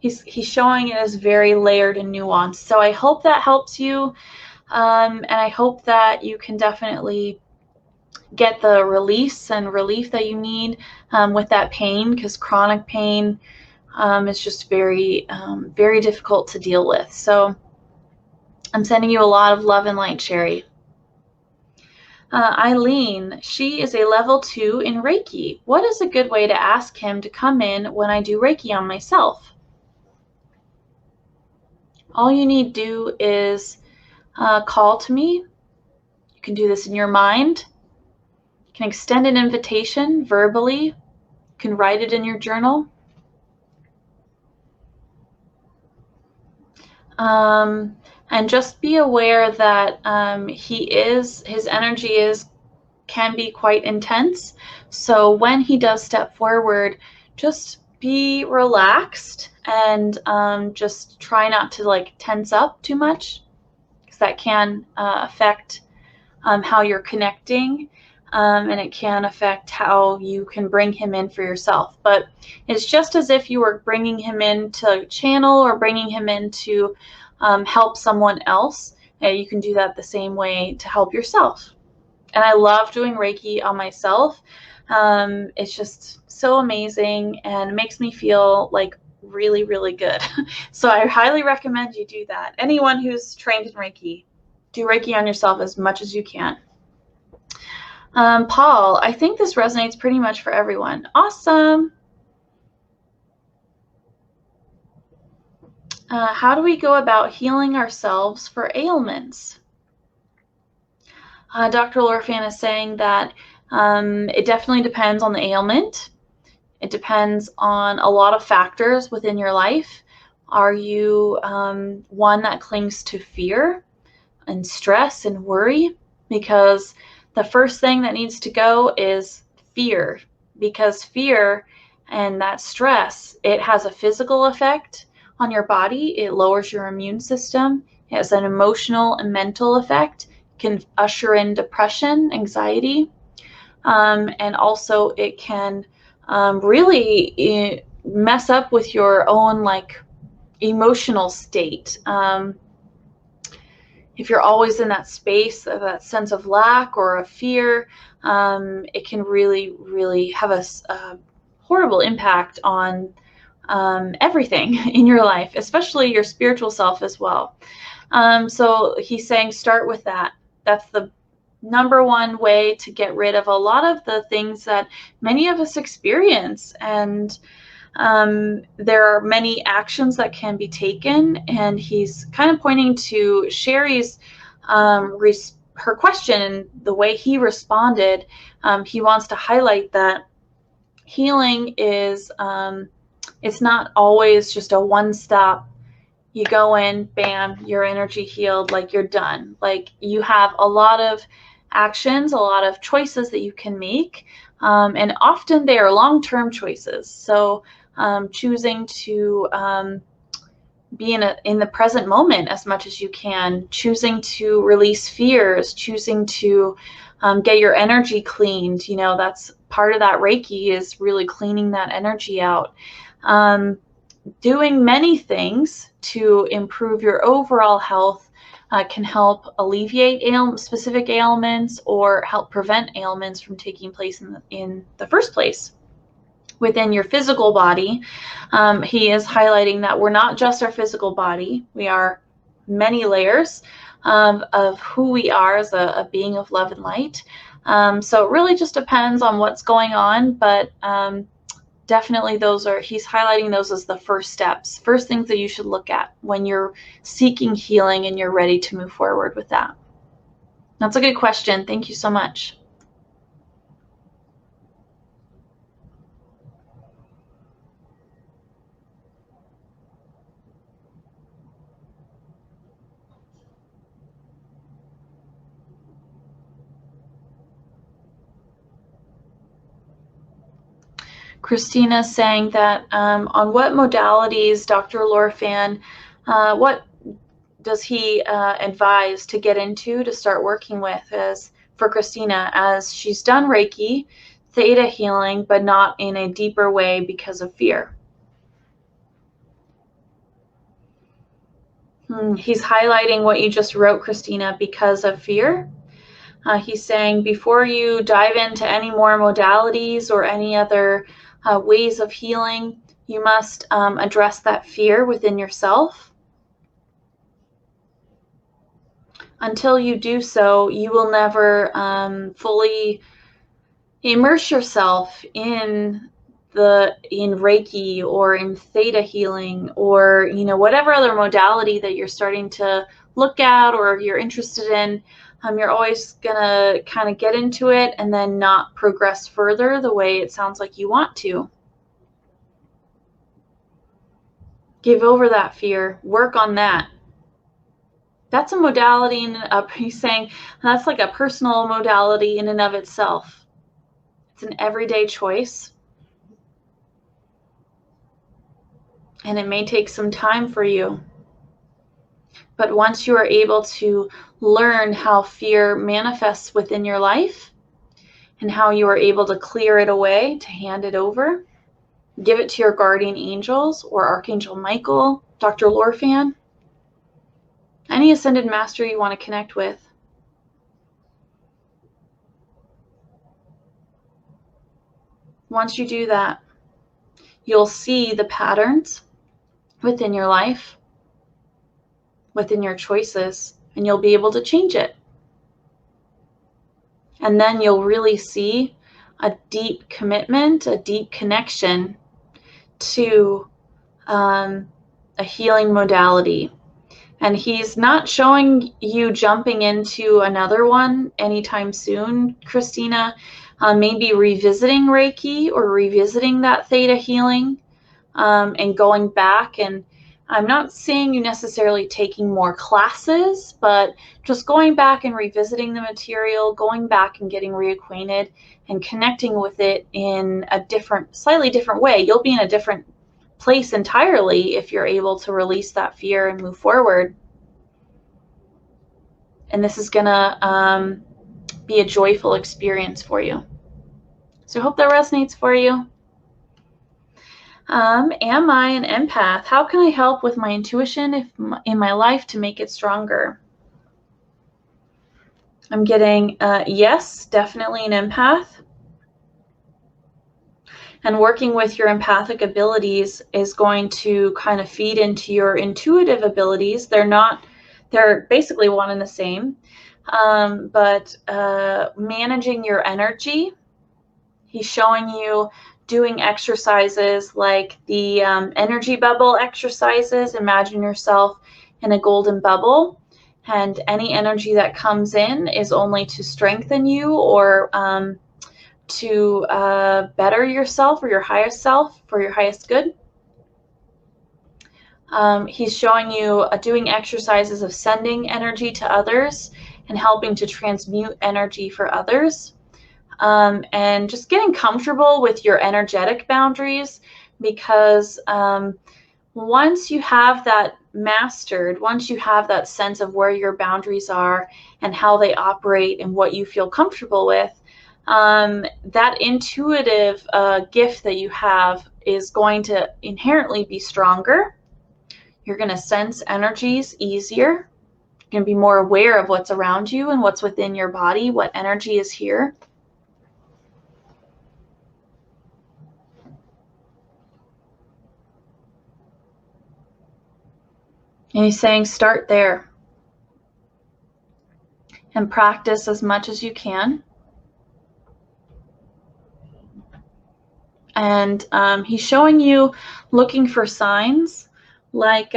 He's showing it as very layered and nuanced. So I hope that helps you, and I hope that you can definitely get the release and relief that you need with that pain, because chronic pain is just very, very difficult to deal with. So I'm sending you a lot of love and light, Sherry. Eileen, she is a level 2 in Reiki. What is a good way to ask him to come in when I do Reiki on myself? All you need to do is call to me. You can do this in your mind. You can extend an invitation verbally. You can write it in your journal. And just be aware that his energy can be quite intense. So when he does step forward, just be relaxed and just try not to like tense up too much, because that can affect how you're connecting, and it can affect how you can bring him in for yourself. But it's just as if you were bringing him in to channel or bringing him in to help someone else. You can do that the same way to help yourself. And I love doing Reiki on myself. It's just so amazing and makes me feel like really, really good. So I highly recommend you do that. Anyone who's trained in Reiki, do Reiki on yourself as much as you can. Paul, I think this resonates pretty much for everyone. Awesome. How do we go about healing ourselves for ailments? Dr. Lorphan is saying that it definitely depends on the ailment. It depends on a lot of factors within your life. Are you one that clings to fear and stress and worry? Because the first thing that needs to go is fear, because fear and that stress, it has a physical effect on your body. It lowers your immune system. It has an emotional and mental effect. It can usher in depression, anxiety, and also it can really mess up with your own like emotional state. If you're always in that space of that sense of lack or of fear, it can really, really have a horrible impact on everything in your life, especially your spiritual self as well. So he's saying start with that. That's the number one way to get rid of a lot of the things that many of us experience. And there are many actions that can be taken, and he's kind of pointing to Sherry's her question and the way he responded, he wants to highlight that healing is, it's not always just a one-stop, you go in, bam, your energy healed, like you're done. Like you have a lot of actions, a lot of choices that you can make, and often they are long-term choices. So choosing to be in the present moment as much as you can, choosing to release fears, choosing to get your energy cleaned. You know, that's part of that Reiki, is really cleaning that energy out. Doing many things to improve your overall health can help alleviate specific ailments or help prevent ailments from taking place in the first place. Within your physical body, he is highlighting that we're not just our physical body. We are many layers of who we are as a being of love and light. So it really just depends on what's going on, but definitely he's highlighting those as the first steps, first things that you should look at when you're seeking healing and you're ready to move forward with that. That's a good question. Thank you so much. Christina saying that on what modalities, Dr. Lorphan, what does he advise to get into to start working with? As for Christina, as she's done Reiki, theta healing, but not in a deeper way because of fear. He's highlighting what you just wrote, Christina, because of fear. He's saying before you dive into any more modalities or any other ways of healing, you must address that fear within yourself. Until you do so, you will never fully immerse yourself in Reiki or in theta healing, or whatever other modality that you're starting to look at or you're interested in. You're always gonna kind of get into it and then not progress further the way it sounds like you want to. Give over that fear, work on that. That's a modality, he's saying that's like a personal modality in and of itself. It's an everyday choice. And it may take some time for you. But once you are able to learn how fear manifests within your life and how you are able to clear it away, to hand it over, give it to your guardian angels or Archangel Michael, Dr. Lorphan, any ascended master you want to connect with. Once you do that, you'll see the patterns within your life, within your choices, and you'll be able to change it. And then you'll really see a deep commitment, a deep connection to a healing modality. And he's not showing you jumping into another one anytime soon, Christina. Maybe revisiting Reiki or revisiting that theta healing and going back. And I'm not saying you necessarily taking more classes, but just going back and revisiting the material, going back and getting reacquainted and connecting with it in a slightly different way. You'll be in a different place entirely if you're able to release that fear and move forward. And this is gonna be a joyful experience for you. So I hope that resonates for you. Am I an empath? How can I help with my intuition in my life to make it stronger? I'm getting yes, definitely an empath. And working with your empathic abilities is going to kind of feed into your intuitive abilities. They're basically one and the same. But managing your energy, he's showing you doing exercises like the energy bubble exercises. Imagine yourself in a golden bubble and any energy that comes in is only to strengthen you or to better yourself or your highest self for your highest good. He's showing you doing exercises of sending energy to others and helping to transmute energy for others. And just getting comfortable with your energetic boundaries, because once you have that mastered, once you have that sense of where your boundaries are and how they operate and what you feel comfortable with, that intuitive gift that you have is going to inherently be stronger. You're going to sense energies easier. You're going to be more aware of what's around you and what's within your body, what energy is here. And he's saying start there and practice as much as you can. And he's showing you looking for signs like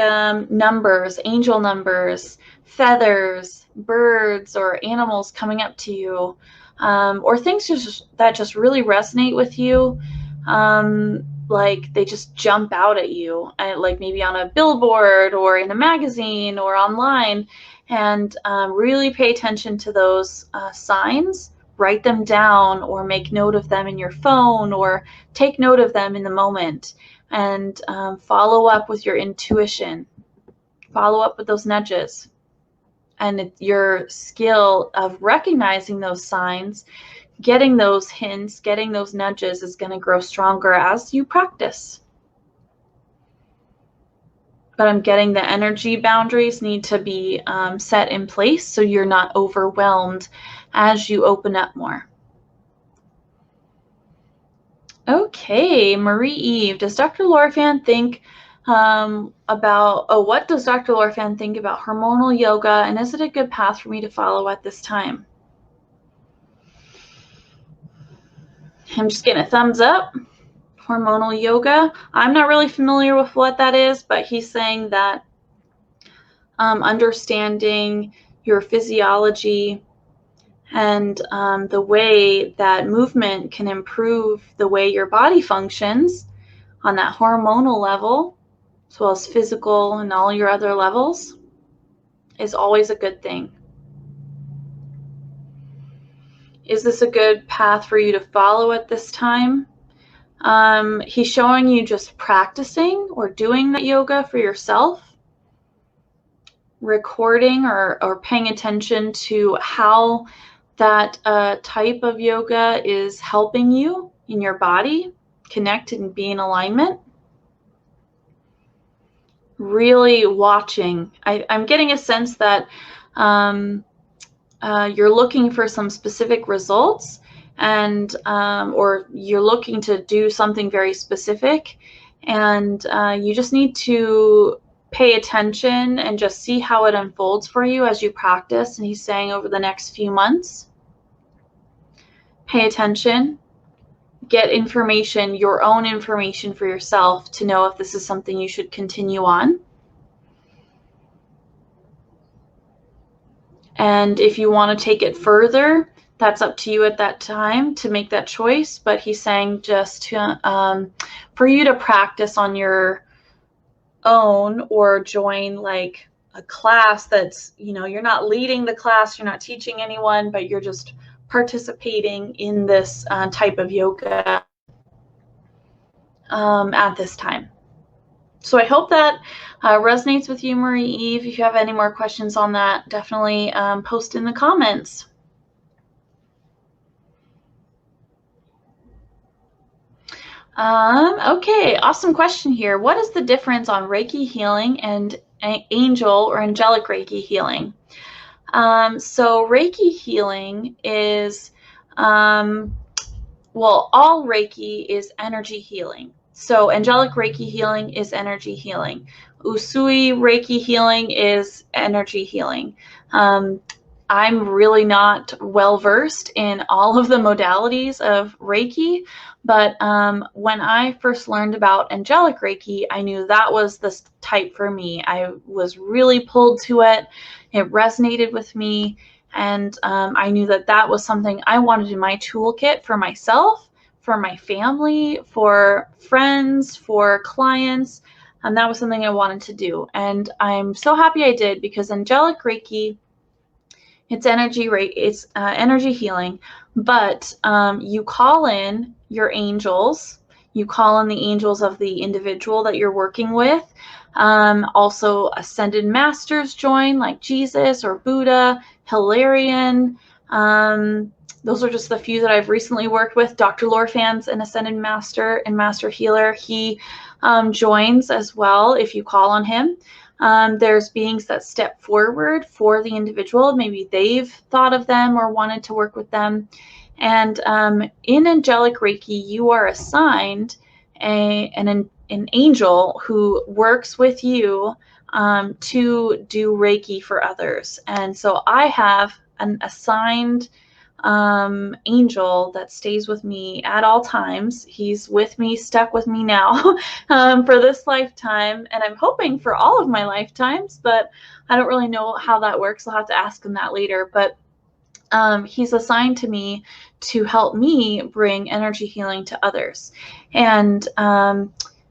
numbers, angel numbers, feathers, birds, or animals coming up to you, or things that just really resonate with you. Like they just jump out at you, like maybe on a billboard or in a magazine or online, and really pay attention to those signs. Write them down or make note of them in your phone or take note of them in the moment, and follow up with your intuition. Follow up with those nudges. And your skill of recognizing those signs, getting those hints, getting those nudges is going to grow stronger as you practice. But I'm getting the energy boundaries need to be set in place so you're not overwhelmed as you open up more. Okay, Marie-Eve, does Dr. Lorphan think what does Dr. Lorphan think about hormonal yoga, and is it a good path for me to follow at this time? I'm just getting a thumbs up. Hormonal yoga. I'm not really familiar with what that is, but he's saying that understanding your physiology and the way that movement can improve the way your body functions on that hormonal level, as well as physical and all your other levels, is always a good thing. Is this a good path for you to follow at this time? He's showing you just practicing or doing that yoga for yourself, recording or paying attention to how that type of yoga is helping you in your body connect and be in alignment. Really watching. I'm getting a sense that you're looking for some specific results, and or you're looking to do something very specific, and you just need to pay attention and just see how it unfolds for you as you practice. And he's saying over the next few months, pay attention, get information, your own information for yourself to know if this is something you should continue on. And if you want to take it further, that's up to you at that time to make that choice. But he's saying just to, for you to practice on your own or join like a class that's, you're not leading the class, you're not teaching anyone, but you're just participating in this type of yoga at this time. So I hope that resonates with you, Marie-Eve. If you have any more questions on that, definitely post in the comments. Okay, awesome question here. What is the difference on Reiki healing and angel or angelic Reiki healing? So Reiki healing is, all Reiki is energy healing. So angelic Reiki healing is energy healing. Usui Reiki healing is energy healing. I'm really not well versed in all of the modalities of Reiki, but when I first learned about angelic Reiki, I knew that was the type for me. I was really pulled to it. It resonated with me, and I knew that that was something I wanted in my toolkit for myself, for my family, for friends, for clients, and that was something I wanted to do. And I'm so happy I did, because angelic Reiki, it's energy healing, but you call in your angels. You call in the angels of the individual that you're working with. Also, ascended masters join, like Jesus or Buddha, Hilarion. Those are just the few that I've recently worked with. Dr. Lorphan's an ascended master and master healer. He joins as well if you call on him. There's beings that step forward for the individual. Maybe they've thought of them or wanted to work with them. And in angelic Reiki, you are assigned an angel who works with you to do Reiki for others. And so I have an assigned angel that stays with me at all times. He's with me, stuck with me now for this lifetime, and I'm hoping for all of my lifetimes, but I don't really know how that works. I'll have to ask him that later. But he's assigned to me to help me bring energy healing to others. And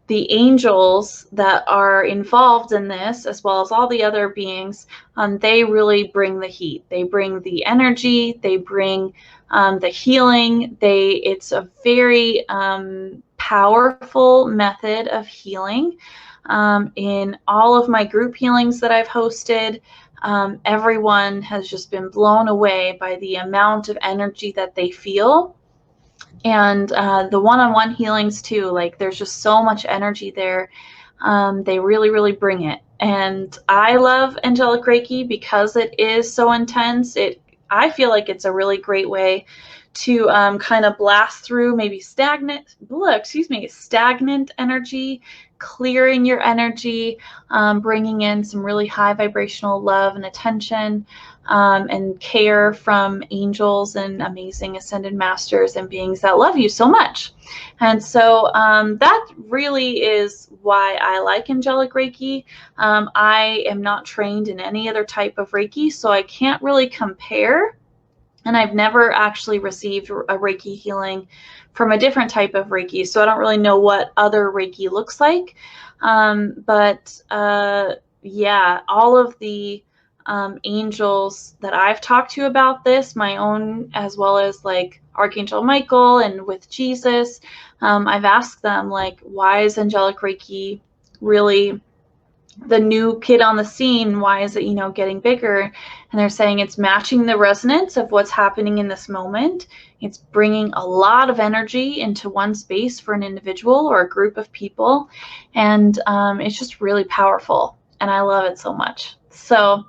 the angels that are involved in this, as well as all the other beings, they really bring the heat. They bring the energy. They bring the healing. It's a very powerful method of healing. In all of my group healings that I've hosted, everyone has just been blown away by the amount of energy that they feel. And the one-on-one healings too, like there's just so much energy there. They really, really bring it. And I love angelic Reiki because it is so intense. I feel like it's a really great way to kind of blast through maybe stagnant energy, clearing your energy, bringing in some really high vibrational love and attention and care from angels and amazing ascended masters and beings that love you so much. And so that really is why I like angelic Reiki. I am not trained in any other type of Reiki, so I can't really compare. And I've never actually received a Reiki healing from a different type of Reiki, so I don't really know what other Reiki looks like. Yeah, all of the angels that I've talked to about this, my own, as well as like Archangel Michael and with Jesus, I've asked them, like, why is angelic Reiki really the new kid on the scene? Why is it, getting bigger? And they're saying it's matching the resonance of what's happening in this moment. It's bringing a lot of energy into one space for an individual or a group of people. And it's just really powerful. And I love it so much. So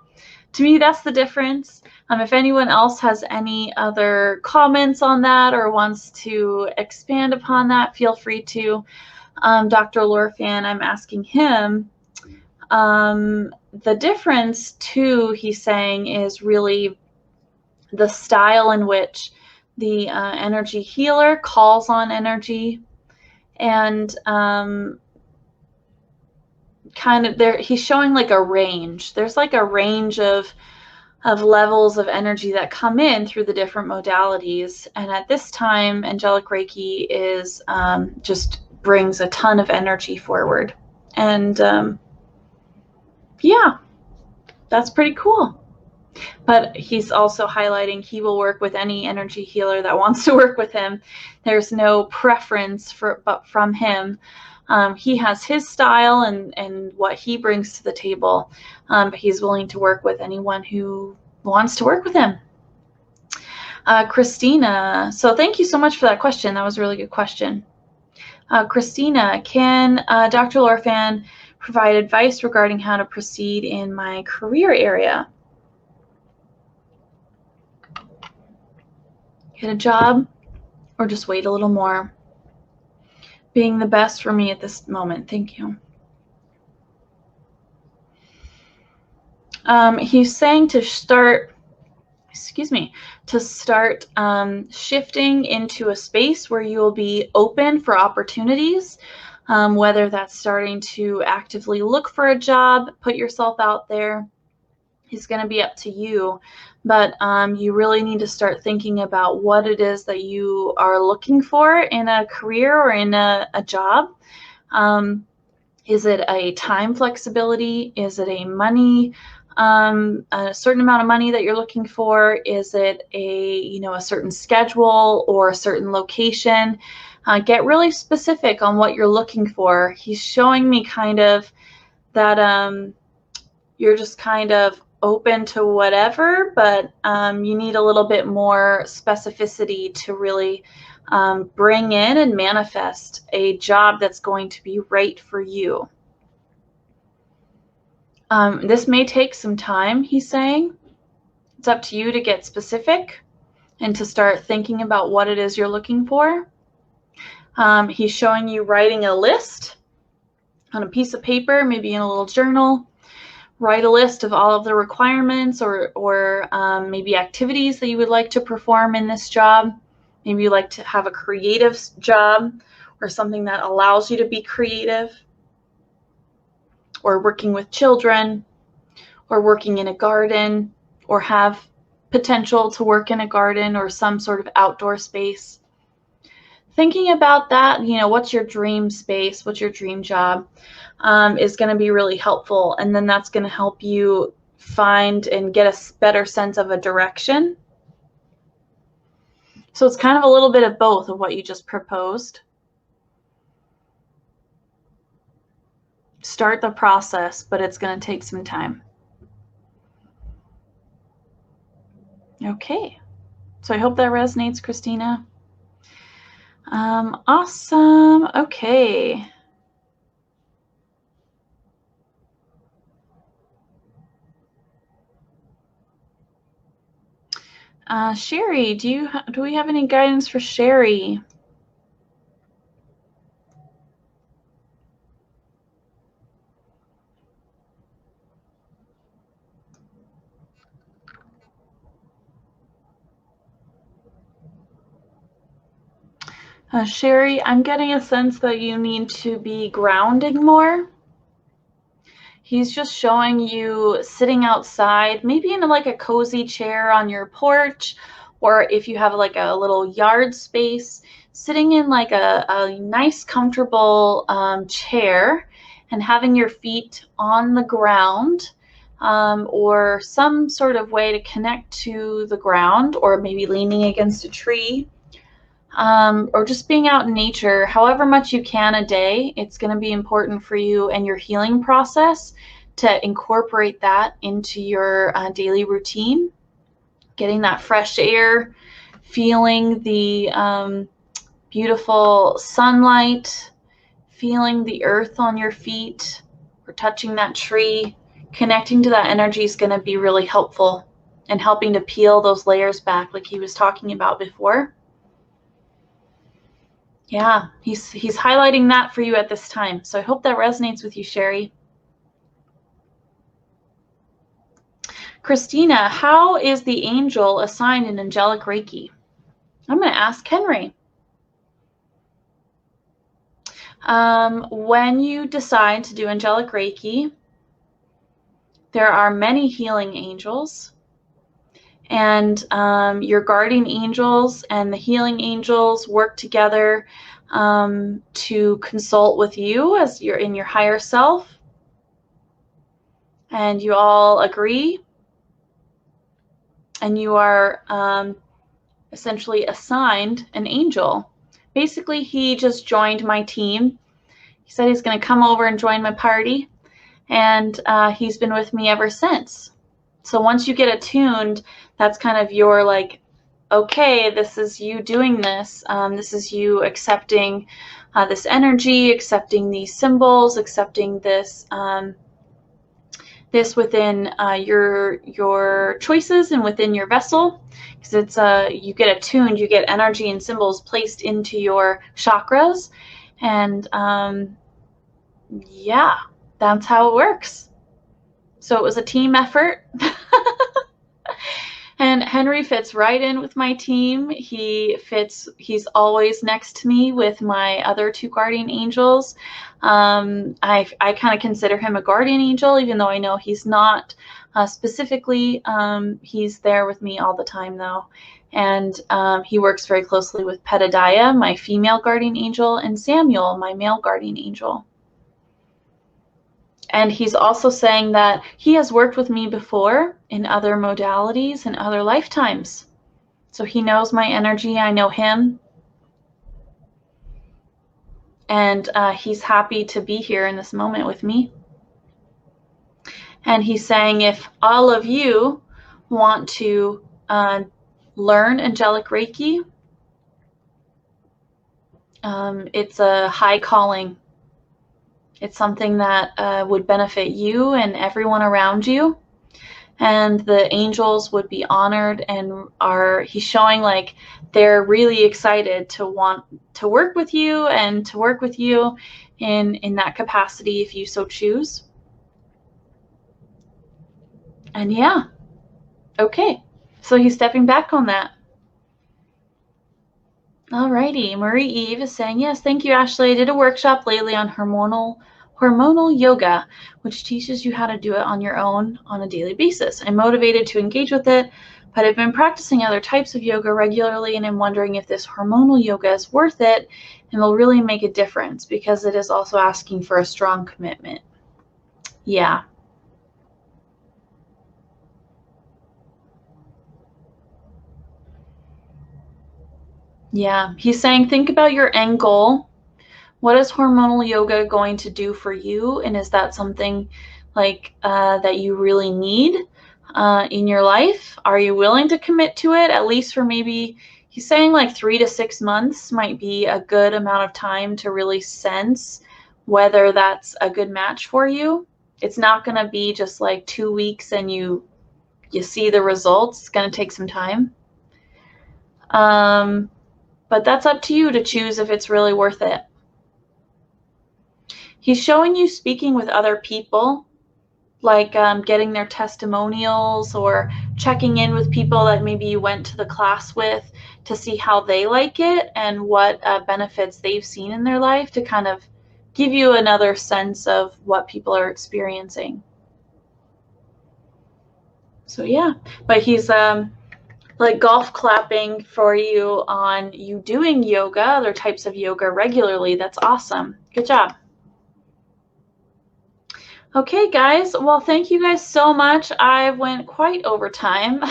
to me, that's the difference. If anyone else has any other comments on that or wants to expand upon that, feel free to. Dr. Lorphan, I'm asking him, the difference too, he's saying, is really the style in which the energy healer calls on energy, and kind of there he's showing like a range. There's like a range of levels of energy that come in through the different modalities, and at this time angelic Reiki is just brings a ton of energy forward. And yeah, that's pretty cool. But he's also highlighting he will work with any energy healer that wants to work with him. There's no preference but from him. He has his style and what he brings to the table, but he's willing to work with anyone who wants to work with him. Christina, so thank you so much for that question. That was a really good question. Christina, can Dr. Lorphan provide advice regarding how to proceed in my career area? Get a job or just wait a little more? Being the best for me at this moment. Thank you. He's saying to start excuse me, to start shifting into a space where you'll be open for opportunities, whether that's starting to actively look for a job, put yourself out there, is going to be up to you. But you really need to start thinking about what it is that you are looking for in a career or in a job. Is it a time flexibility? Is it a money, a certain amount of money that you're looking for? Is it a certain schedule or a certain location? Get really specific on what you're looking for. He's showing me kind of that you're just kind of open to whatever, but you need a little bit more specificity to really bring in and manifest a job that's going to be right for you. This may take some time, he's saying. It's up to you to get specific and to start thinking about what it is you're looking for. He's showing you writing a list on a piece of paper, maybe in a little journal. Write a list of all of the requirements or maybe activities that you would like to perform in this job. Maybe you like to have a creative job or something that allows you to be creative, or working with children, or working in a garden, or have potential to work in a garden or some sort of outdoor space. Thinking about that, what's your dream space, what's your dream job, is going to be really helpful. And then that's going to help you find and get a better sense of a direction. So it's kind of a little bit of both of what you just proposed. Start the process, but it's going to take some time. Okay. So I hope that resonates, Christina. Awesome. Okay. Sherry, do we have any guidance for Sherry? Sherry, I'm getting a sense that you need to be grounding more. He's just showing you sitting outside, maybe in like a cozy chair on your porch, or if you have like a little yard space, sitting in like a nice, comfortable chair and having your feet on the ground, or some sort of way to connect to the ground, or maybe leaning against a tree. Or just being out in nature, however much you can a day. It's going to be important for you and your healing process to incorporate that into your daily routine. Getting that fresh air, feeling the beautiful sunlight, feeling the earth on your feet, or touching that tree. Connecting to that energy is going to be really helpful and helping to peel those layers back like he was talking about before. Yeah, he's highlighting that for you at this time. So I hope that resonates with you, Sherry. Christina, how is the angel assigned in angelic Reiki? I'm going to ask Henry. When you decide to do angelic Reiki, there are many healing angels. And your guardian angels and the healing angels work together to consult with you as you're in your higher self. And you all agree. And you are essentially assigned an angel. Basically, he just joined my team. He said he's going to come over and join my party. And he's been with me ever since. So once you get attuned, that's kind of your like, okay, this is you doing this. This is you accepting this energy, accepting these symbols, accepting this this within your choices and within your vessel, because it's you get attuned, you get energy and symbols placed into your chakras, and yeah, that's how it works. So it was a team effort. And Henry fits right in with my team. He's always next to me with my other 2 guardian angels. I kind of consider him a guardian angel, even though I know he's not specifically. He's there with me all the time, though. And he works very closely with Pedadiah, my female guardian angel, and Samuel, my male guardian angel. And he's also saying that he has worked with me before in other modalities and other lifetimes. So he knows my energy, I know him. And he's happy to be here in this moment with me. And he's saying if all of you want to learn angelic Reiki, it's a high calling. It's something that would benefit you and everyone around you. And the angels would be honored, and he's showing like they're really excited to want to work with you and to work with you in that capacity if you so choose. And yeah, okay. So he's stepping back on that. Alrighty, Marie Eve is saying, yes, thank you, Ashley. I did a workshop lately on hormonal yoga, which teaches you how to do it on your own on a daily basis. I'm motivated to engage with it, but I've been practicing other types of yoga regularly, and I'm wondering if this hormonal yoga is worth it and will really make a difference, because it is also asking for a strong commitment. Yeah. Yeah, he's saying think about your end goal. What is hormonal yoga going to do for you? And is that something like that you really need in your life? Are you willing to commit to it? At least for maybe, he's saying like 3 to 6 months might be a good amount of time to really sense whether that's a good match for you. It's not going to be just like 2 weeks and you see the results. It's going to take some time. But that's up to you to choose if it's really worth it. He's showing you speaking with other people, like getting their testimonials or checking in with people that maybe you went to the class with to see how they like it and what benefits they've seen in their life, to kind of give you another sense of what people are experiencing. So yeah, but he's like golf clapping for you on you doing yoga, other types of yoga regularly. That's awesome. Good job. Okay, guys. Well, thank you guys so much. I went quite over time.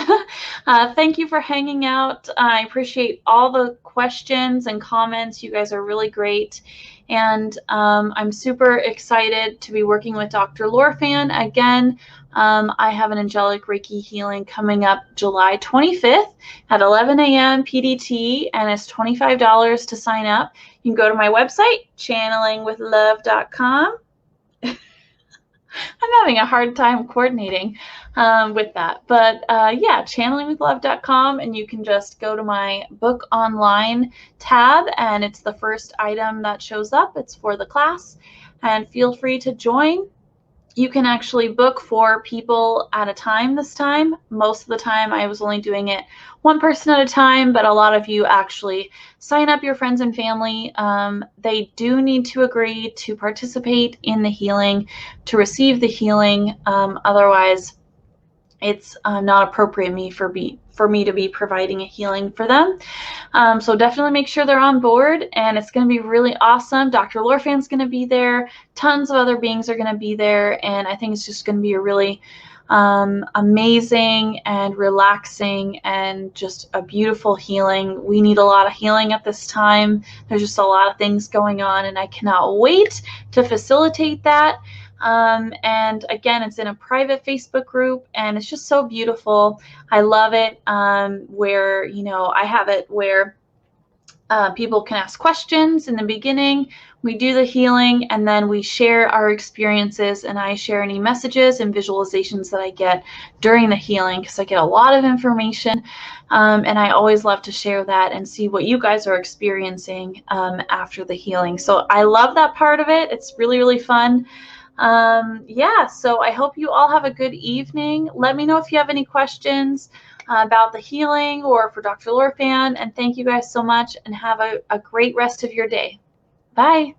Thank you for hanging out. I appreciate all the questions and comments. You guys are really great. And I'm super excited to be working with Dr. Lorphan again. I have an angelic Reiki healing coming up July 25th at 11 a.m. PDT, and it's $25 to sign up. You can go to my website, channelingwithlove.com. I'm having a hard time coordinating with that. But yeah, channelingwithlove.com, and you can just go to my book online tab, and it's the first item that shows up. It's for the class, and feel free to join. You can actually book 4 people at a time this time. Most of the time I was only doing it 1 person at a time, but a lot of you actually sign up your friends and family. They do need to agree to participate in the healing, to receive the healing. Otherwise, it's not appropriate for me to be providing a healing for them. So definitely make sure they're on board, and it's going to be really awesome. Dr. Lorphan's going to be there. Tons of other beings are going to be there, and I think it's just going to be a really amazing and relaxing and just a beautiful healing. We need a lot of healing at this time. There's just a lot of things going on, and I cannot wait to facilitate that. And again, it's in a private Facebook group, and it's just so beautiful. I love it. Where, you know, I have it where people can ask questions in the beginning. We do the healing, and then we share our experiences, and I share any messages and visualizations that I get during the healing, because I get a lot of information, and I always love to share that and see what you guys are experiencing after the healing. So I love that part of it. It's really, really fun. Yeah, so I hope you all have a good evening. Let me know if you have any questions. about the healing or for Dr. Lorphan. And thank you guys so much, and have a great rest of your day. Bye.